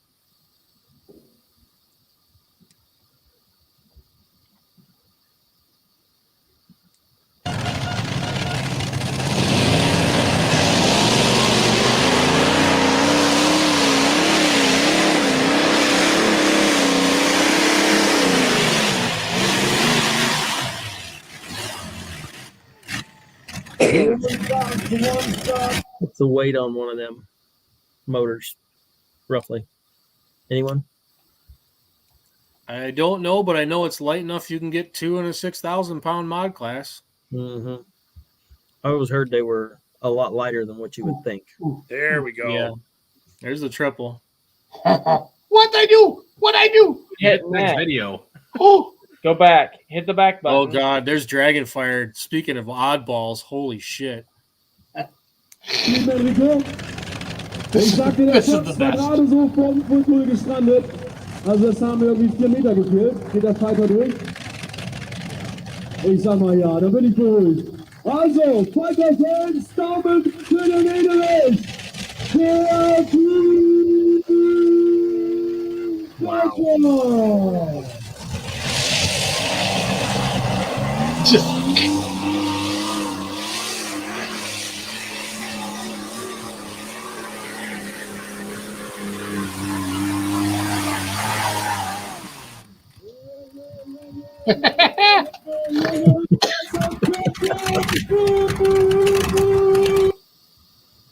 What's the weight on one of them motors, roughly? Anyone? I don't know, but I know it's light enough you can get 2 in a 6,000-pound mod class. Mm-hmm. I always heard they were a lot lighter than what you would think. There we go. Yeah. There's the triple. What'd I do? Hit Next video. Oh, go back. Hit the back button. Oh God, there's Dragonfire. Speaking of oddballs, holy shit! Team Enrico. Ich sagte, der Schutz war gerade so vor dem Pultpool gestrandet. Also das haben wir irgendwie 4 Meter gefehlt. Geht der Fighter durch? Ich sag mal ja, da bin ich beruhigt. Also, Fighter-Fans, Daumen für den Edelweiss. Der Team Fighter.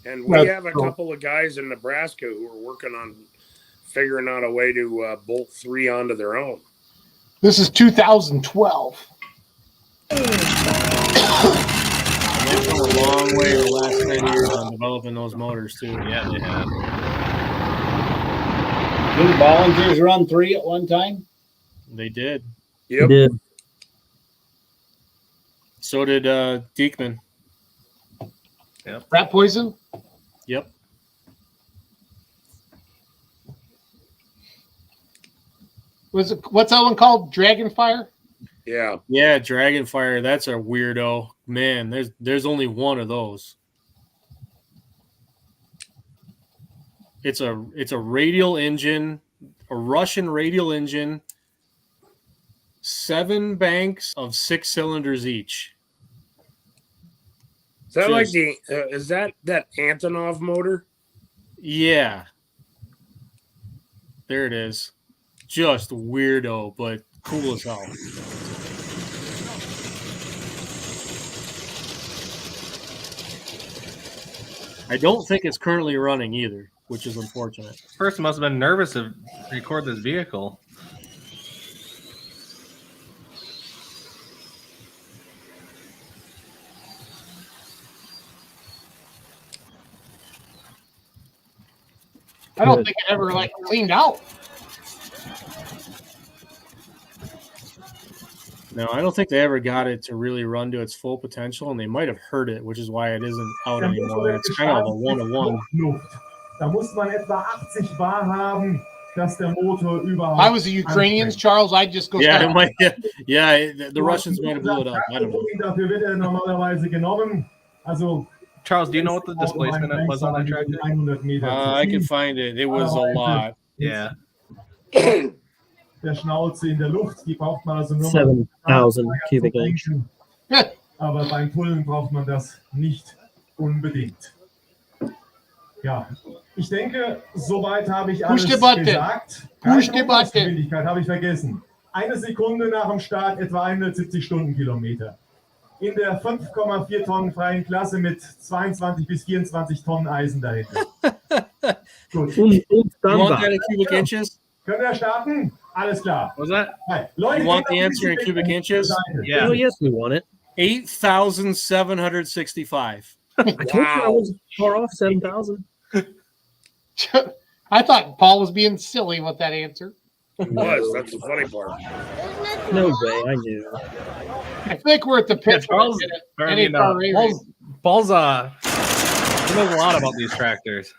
And we have a couple of guys in Nebraska who are working on figuring out a way to bolt 3 onto their own. This is 2012. They've come a long way the last 10 years on developing those motors, too. Yeah, they have. Didn't Bollingers run 3 at one time? They did. Yep. They did. So did Diekman. Yep. Rat poison? Yep. What's that one called? Dragonfire? Yeah. Yeah, Dragonfire. That's a weirdo. Man, there's only one of those. It's a radial engine, a Russian radial engine, 7 banks of 6 cylinders each. Is that like the is that Antonov motor? Yeah. There it is. Just weirdo, but cool as hell. I don't think it's currently running either, which is unfortunate. This person must have been nervous to record this vehicle. I don't think it ever cleaned out. No, I don't think they ever got it to really run to its full potential, and they might have hurt it, which is why it isn't out anymore. It's kind of a 1-to-1. Da muss man etwa 80 bar haben, dass der Motor überhaupt. If I was the Ukrainians, Charles, I'd just go. Yeah, it might, yeah, the Russians might have blew it up. I don't know. Dafür wird normalerweise genommen. Also, Charles, do you know what the displacement was on that tractor? I can find it. It was a lot. Yeah. Der Schnauze in der Luft, die braucht man also nur 7,000 cubic inch. Aber beim Pullen braucht man das nicht unbedingt. Ja, ich denke, soweit habe ich alles gesagt. Geschwindigkeit habe ich vergessen. 1 Sekunde nach dem Start etwa 170 Stundenkilometer. In der 5,4 Tonnen freien Klasse mit 22 bis 24 Tonnen Eisen dahinter. Gut. Und dann You want that in cubic inches? Können wir starten? Alles klar. What was that? Leute, You want the answer in cubic inches? Yeah. Oh, yes, we want it. 8,765. I told you I was far off 7,000. I thought Paul was being silly with that answer. It was. That's the funny part. No way, I knew. I think we're at the pitch. Paul's he knows a lot about these tractors.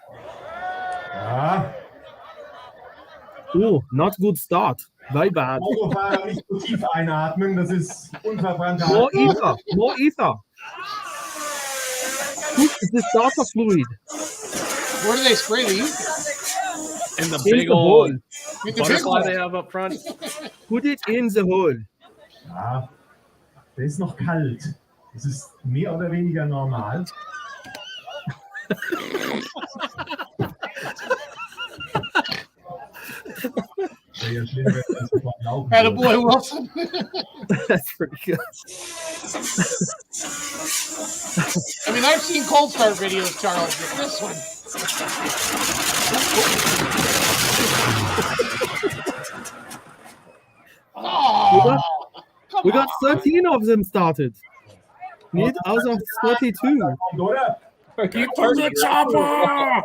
Not good start. Very bad. Autofahrer nicht so tief einatmen, das ist unverbrannter. More ether. More ether. Put the starter fluid. Where do they spray the ether? In the big old butterfly they have up front. Put it in the hole. Ja, der ist noch kalt. Das ist mehr oder weniger normal. Attaboy Wilson. That's pretty good. I mean, I've seen cold start videos, Charles, but this one. We got 13 of them started. Need out of 32. Keep the chopper!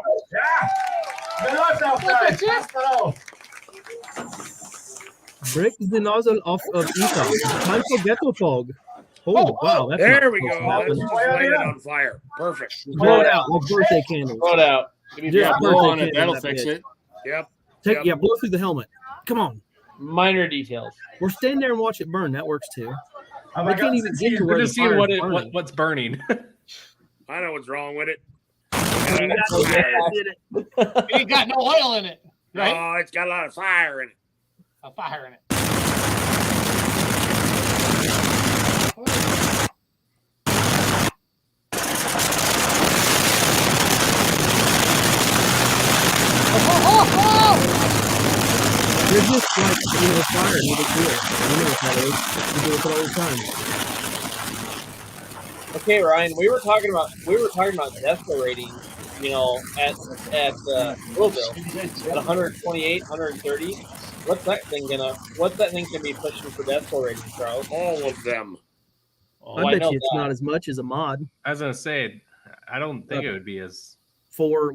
Break the nozzle of ether. Time for ghetto fog. Oh, wow. That's There not we supposed to go. happen. Let's just light it on fire. Perfect. Blow it out like birthday candles. Throw it out. Yeah, Just blow birthday on it. candles, That'll that fix bitch. it. Yep. Take, yeah, blow through the helmet. Come on. Minor details. Or stand there and watch it burn. That works too. Aber They can't even ganz get to We're where the just seeing fire's what burning. what's burning. I know what's wrong with it. Did it. It ain't got no oil in it, right? Oh, it's got a lot of fire in it. A fire in it. They're just like, fire. No big deal. I know what that is. We do it all the time. Okay, Ryan, we were talking about decibel rating, at Louisville at 128, 130. What's that thing gonna be pushing for decibel rating, Charles? All of them. Oh, I bet know you it's that. not as much as a mod. I was gonna say, I don't think it would be as Four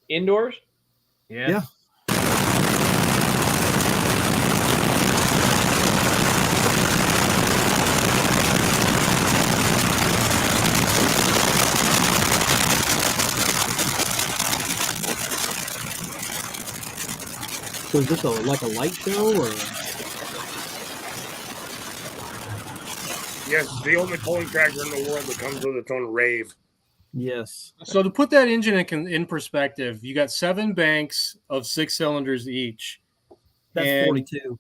Indoors. yeah. So is this like a light show or? Yes, it's the only pulling tractor in the world that comes with its own rave. Yes. So to put that engine in perspective, you got 7 banks of 6 cylinders each. That's And- 42.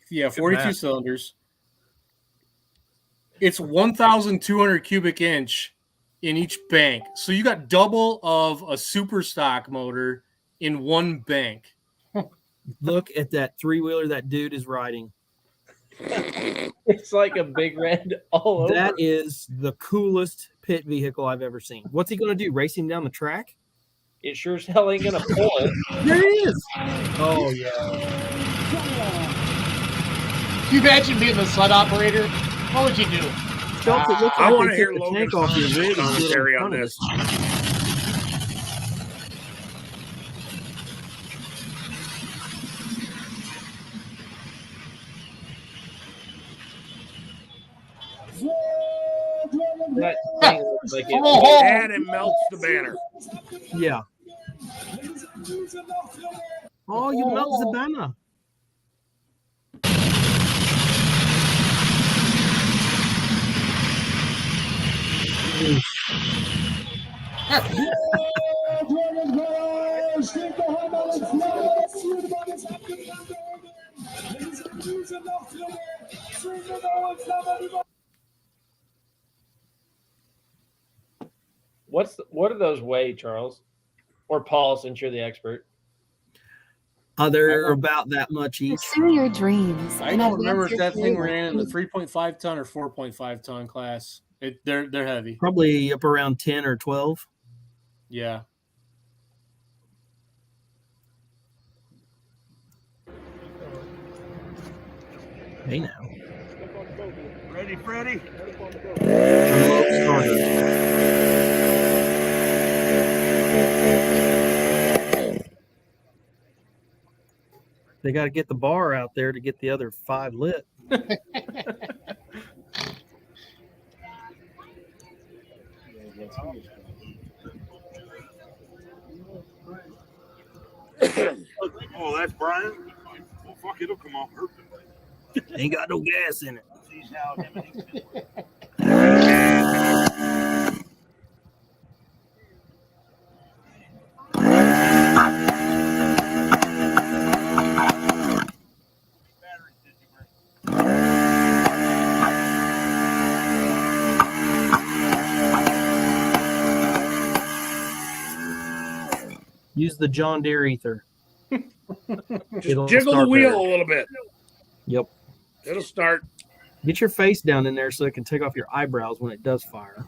Yeah, Good 42 math. cylinders. It's 1,200 cubic inch in each bank. So you got double of a super stock motor in one bank. Look at that 3-wheeler that dude is riding. It's like a big red all over. That is the coolest pit vehicle I've ever seen. What's he going to do? Race him down the track? It sure as hell ain't gonna pull it. There he is. Oh, yeah. Can you imagine being the sled operator? What would you do? Shelf, it looks I like want they to hear took the Logan's tank off your rig and put it commentary in on front of this. it. That thing looks like it. And it melts the banner. Yeah. Oh, you melt the banner. What do those weigh, Charles? Or Paul, since you're the expert? They're about that much each. Pursue your dreams. I and don't remember advance if your that thing career. ran in the 3.5 ton or 4.5 ton class. They're heavy. Probably up around 10 or 12. Yeah. Hey now. Ready, Freddie? Unload starter. They got to get the bar out there to get the other 5 lit. Oh, that's Brian? Well, fuck, it'll come off. Ain't got no gas in it. Use the John Deere ether. Just It'll jiggle the start wheel better. a little bit. Yep. It'll start. Get your face down in there so it can take off your eyebrows when it does fire.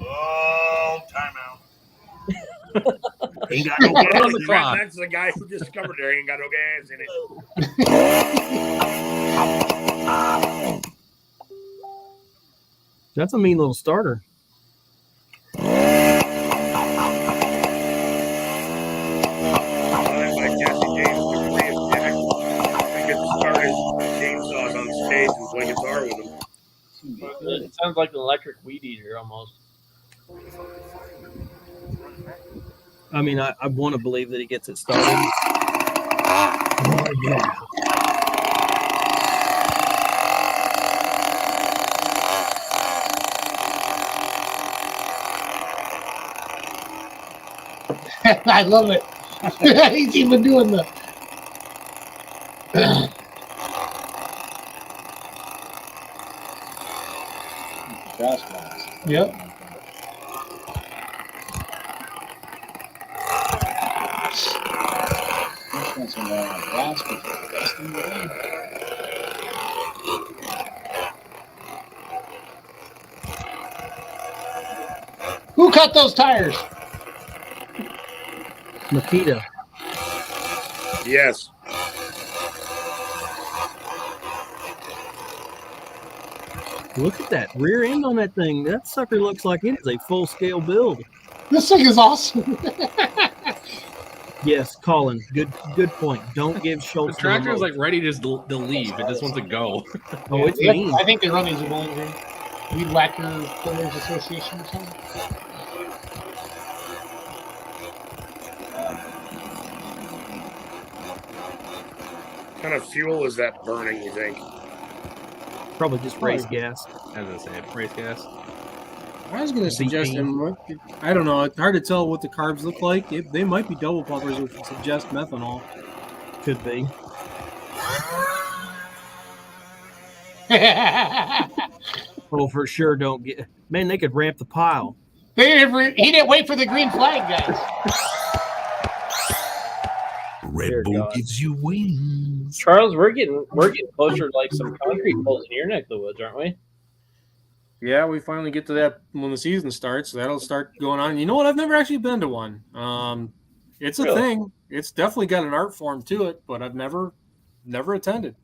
Oh, timeout. Ain't got no gas on the clock. That's the guy who discovered there ain't got no gas in it. That's a mean little starter. Like Jesse James would free of Jack. We get started chainsaws on stage and swing sounds like an electric weed eater almost. I mean, I want to believe that he gets it started. Oh, yeah. I love it. He's even doing the. Yep. Who cut those tires? Makita. Yes. Look at that rear end on that thing. That sucker looks like it is a full scale build. This thing is awesome. Yes, Colin. Good point. Don't give Schultz The tractor is like ready just to leave. It just wants to go. Oh, it's Yeah, mean. I think they run these in Bowling Green. Weed Whacker Players Association or something. What kind of fuel is that burning, you think? Probably just race gas. I was gonna say race gas. I was going to suggest him. I don't know. It's hard to tell what the carbs look like. They might be double pumpers, which would suggest methanol. Could be. Oh, for sure. Don't get. Man, they could ramp the pile. He didn't wait for the green flag, guys. Red Bull gives you wings. Charles, we're getting closer to like some concrete poles in your neck of the woods, aren't we? Yeah, we finally get to that when the season starts. That'll start going on. And you know what? I've never actually been to one. It's a thing. It's definitely got an art form to it, but I've never attended.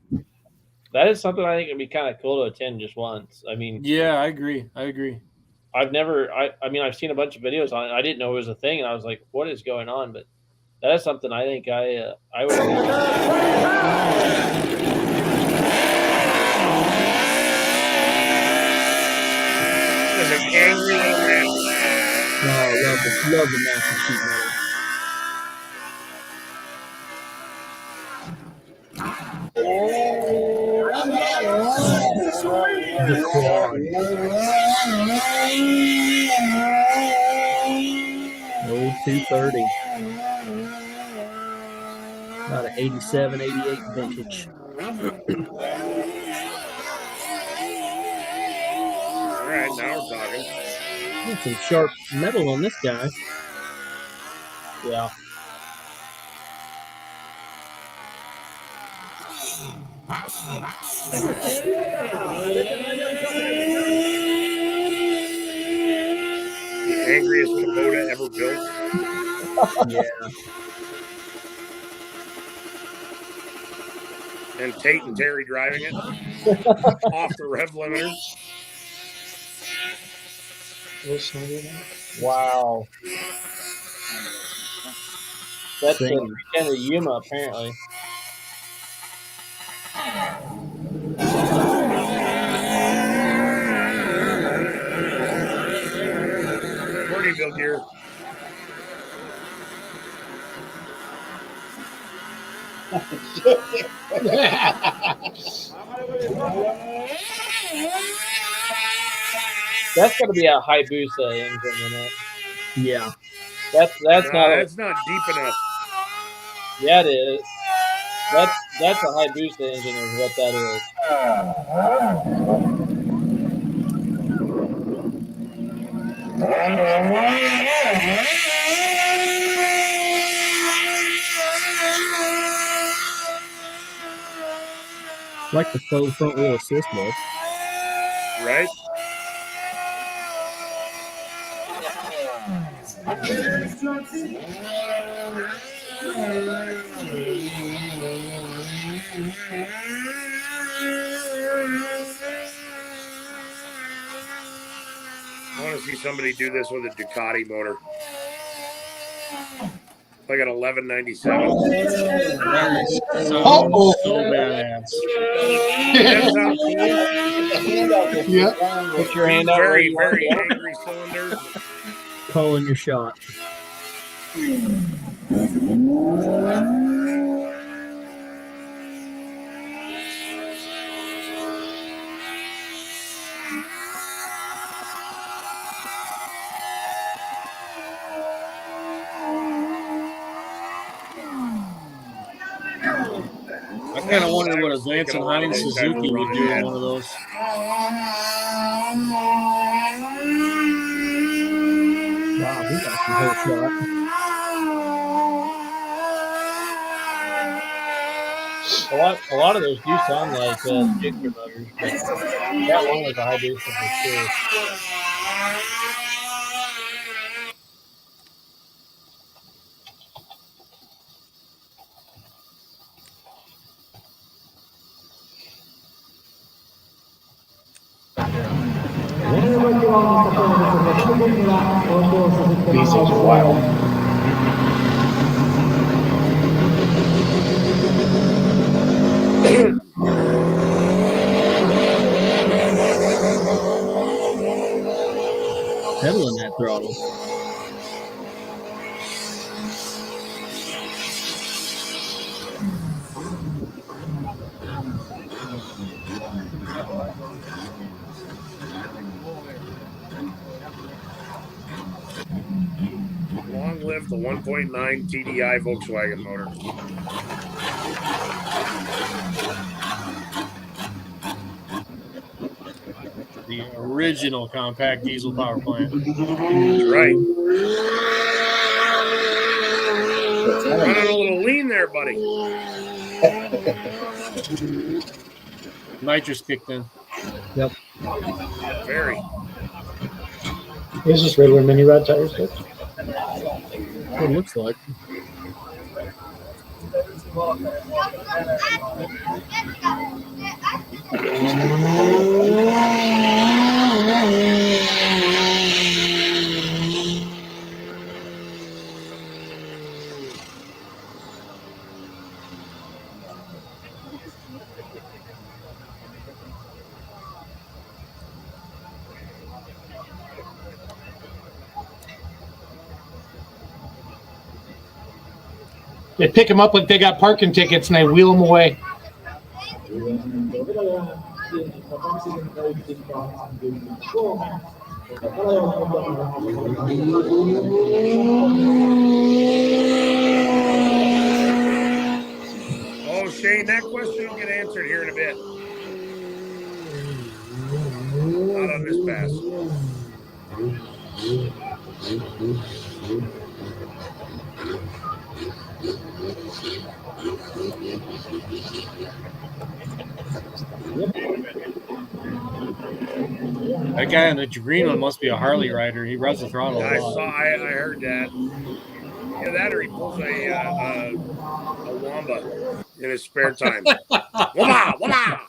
That is something I think would be kind of cool to attend just once. I mean, yeah, I agree. I've never. I mean, I've seen a bunch of videos on it. I didn't know it was a thing, and I was like, "What is going on?" But that is something I think I would. Angry and Oh, love the massive sheet metal. The quad. Old 230. About an 87, 88 vintage. All right, now we're talking. Got some sharp metal on this guy. Yeah. The angriest Kubota ever built. Yeah. And Tate and Terry driving it off the rev limiter. Wow. That's the weekend of Yuma, apparently. Morning, Bill Gear. That's got to be a Hayabusa engine in it. Yeah. That's That's not deep enough. Yeah, it is. That's a Hayabusa engine is what that is. Like the faux front wheel assist though. Right? I want to see somebody do this with a Ducati motor. Like at 1197. Oh, so badass. That sounds cool. Yeah. Put your hand out. Very, very angry cylinders. Calling your shot. I kind of wondered what a Vance and Hines Suzuki would do in one of those. Wow, he got some whole shot. A lot of those do sound like jigger motors, but that one was a high bass for sure. These things are wild. Pedaling that throttle. Long live the 1.9 TDI Volkswagen motor. The original compact diesel power plant. That's right. Running a little lean there, buddy. Nitrous kicked in. Yep. Very. Is this regular mini rod tires? Good? What it looks like. They pick them up like they got parking tickets and they wheel them away. Oh, Shane, that question will get answered here in a bit. Not on this pass. That guy on the green one must be a Harley rider. He revs the throttle a lot. I heard that. Yeah, that or he pulls a wamba in his spare time. Wamba, wamba.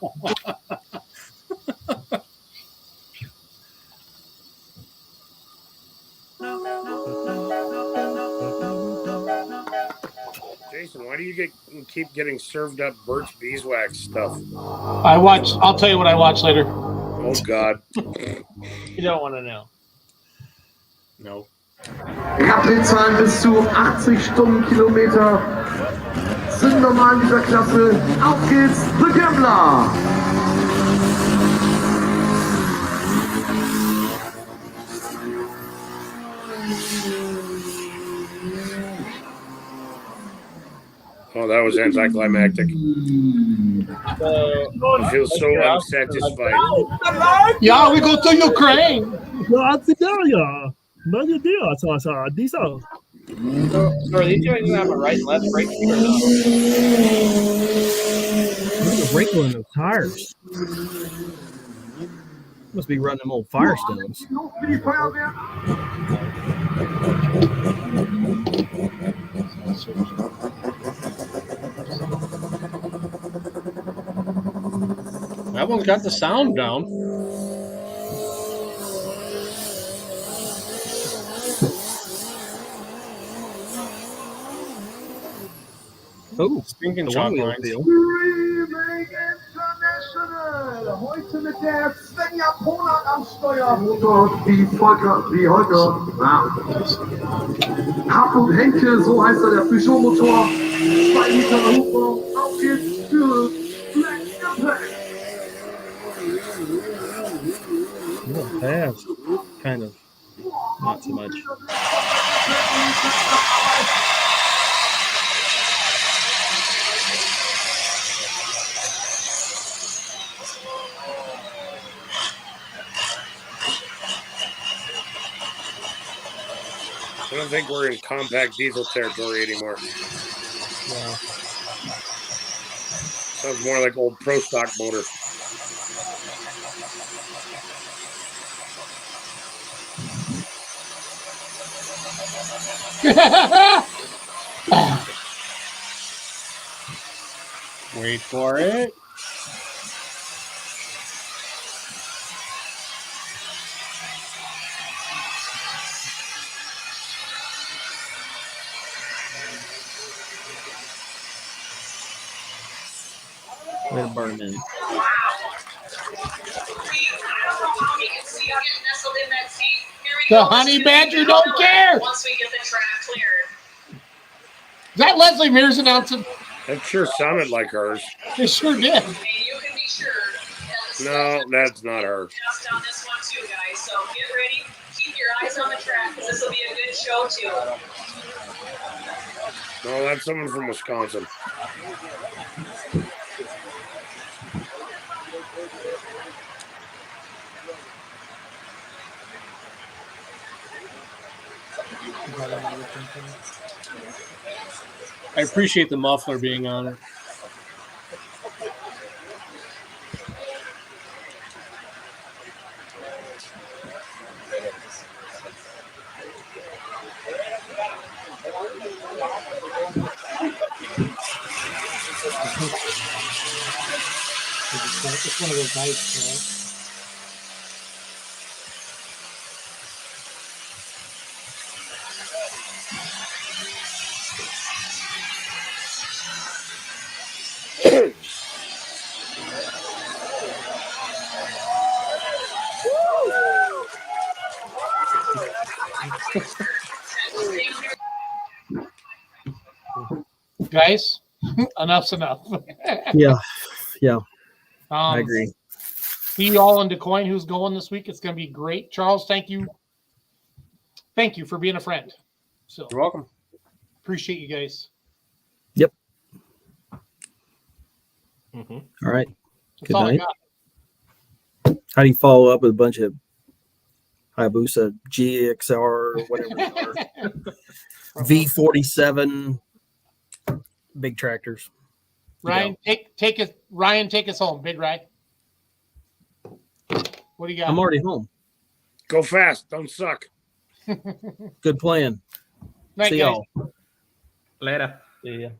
Jason, why do you keep getting served up Birch beeswax stuff? I'll tell you what I watch later. Oh God. You don't want to know. No. Kapitelzahlen bis zu 80 Stundenkilometer sind normal in dieser Klasse. Auf geht's, The Gambler! Oh, that was anticlimactic. I feel so unsatisfied. Yeah, we go to Ukraine. So are these guys gonna have a right and left brake or not? Look at the wrinkle in those tires. Must be running them old Firestones. That one's got the sound down. Oh, stinking the chalk one wheel lines. deal. Streaming International. Heute mit der Svenja Ponat am Steuer. Motor wie Holger. Ja. Hab und Henke, so heißt er, der Peugeot-Motor. 2 Liter Hubraum. Auf geht's für Black Impact. Not fast. Kind of. Not so much. I don't think we're in compact diesel territory anymore. Yeah. Sounds more like old pro stock motor. Wait for it. Way to burn in. The honey badger don't care. Once we get the track cleared. Is that Leslie Mears announcing? That sure sounded like hers. It sure did. And you can be sure No, that's not her. test on this one too, guys. So get ready. Keep your eyes on the track because this will be a good show too. No, that's someone from Wisconsin. I appreciate the muffler being on it. It's one of those nights, guys. Enough's enough. Yeah. I agree. See you all in Quoin who's going this week. It's going to be great. Charles, thank you. Thank you for being a friend. So you're welcome. Appreciate you guys. Yep. Mm-hmm. All right. That's Good all I night. got. How do you follow up with a bunch of Hayabusa GXR or whatever they are? V47 big tractors. Ryan, take us. Ryan, take us home. Big Ryan. What do you got? I'm already home. Go fast. Don't suck. Good plan. Night, See guys. y'all. Later. See ya.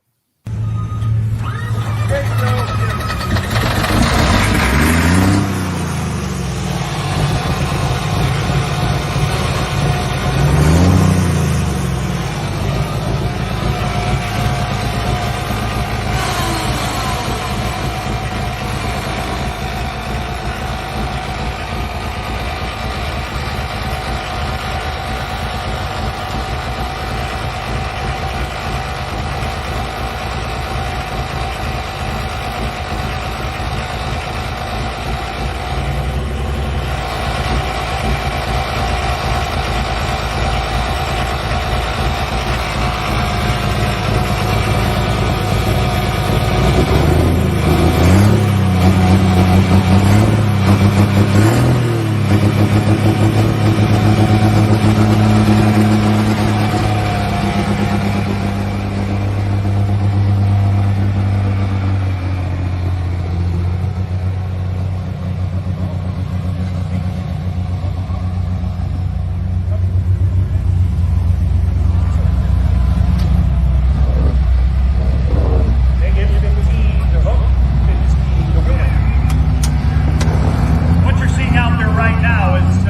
What you're seeing out there right now is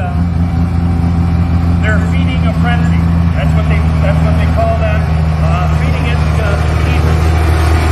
they're feeding a frenzy. That's what they call that. Feeding it to eat.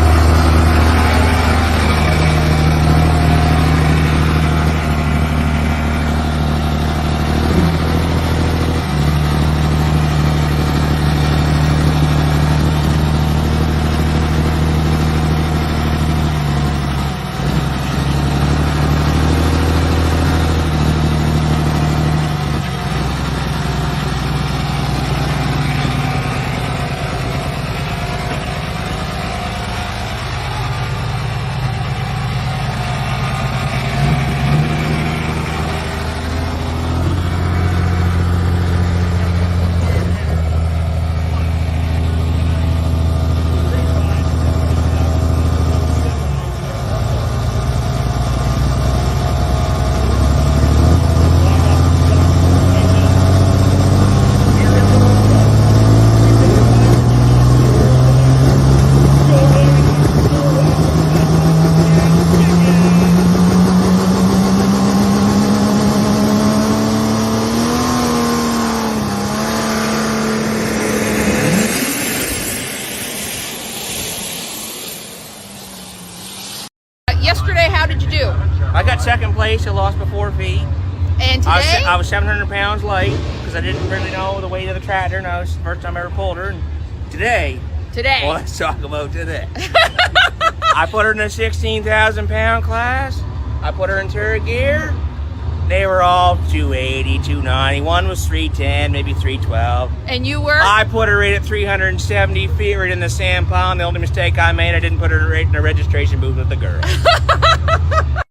still lost by 4 feet. And today? I was 700 pounds light because I didn't really know the weight of the tractor, and that was the first time I ever pulled her. And today, well, let's talk about today. I put her in a 16,000 pound class. I put her in turret gear. They were all 280, 290. One was 310, maybe 312. And you were? I put her right at 370 feet, right in the sand pond. The only mistake I made, I didn't put her right in the registration booth with the girl.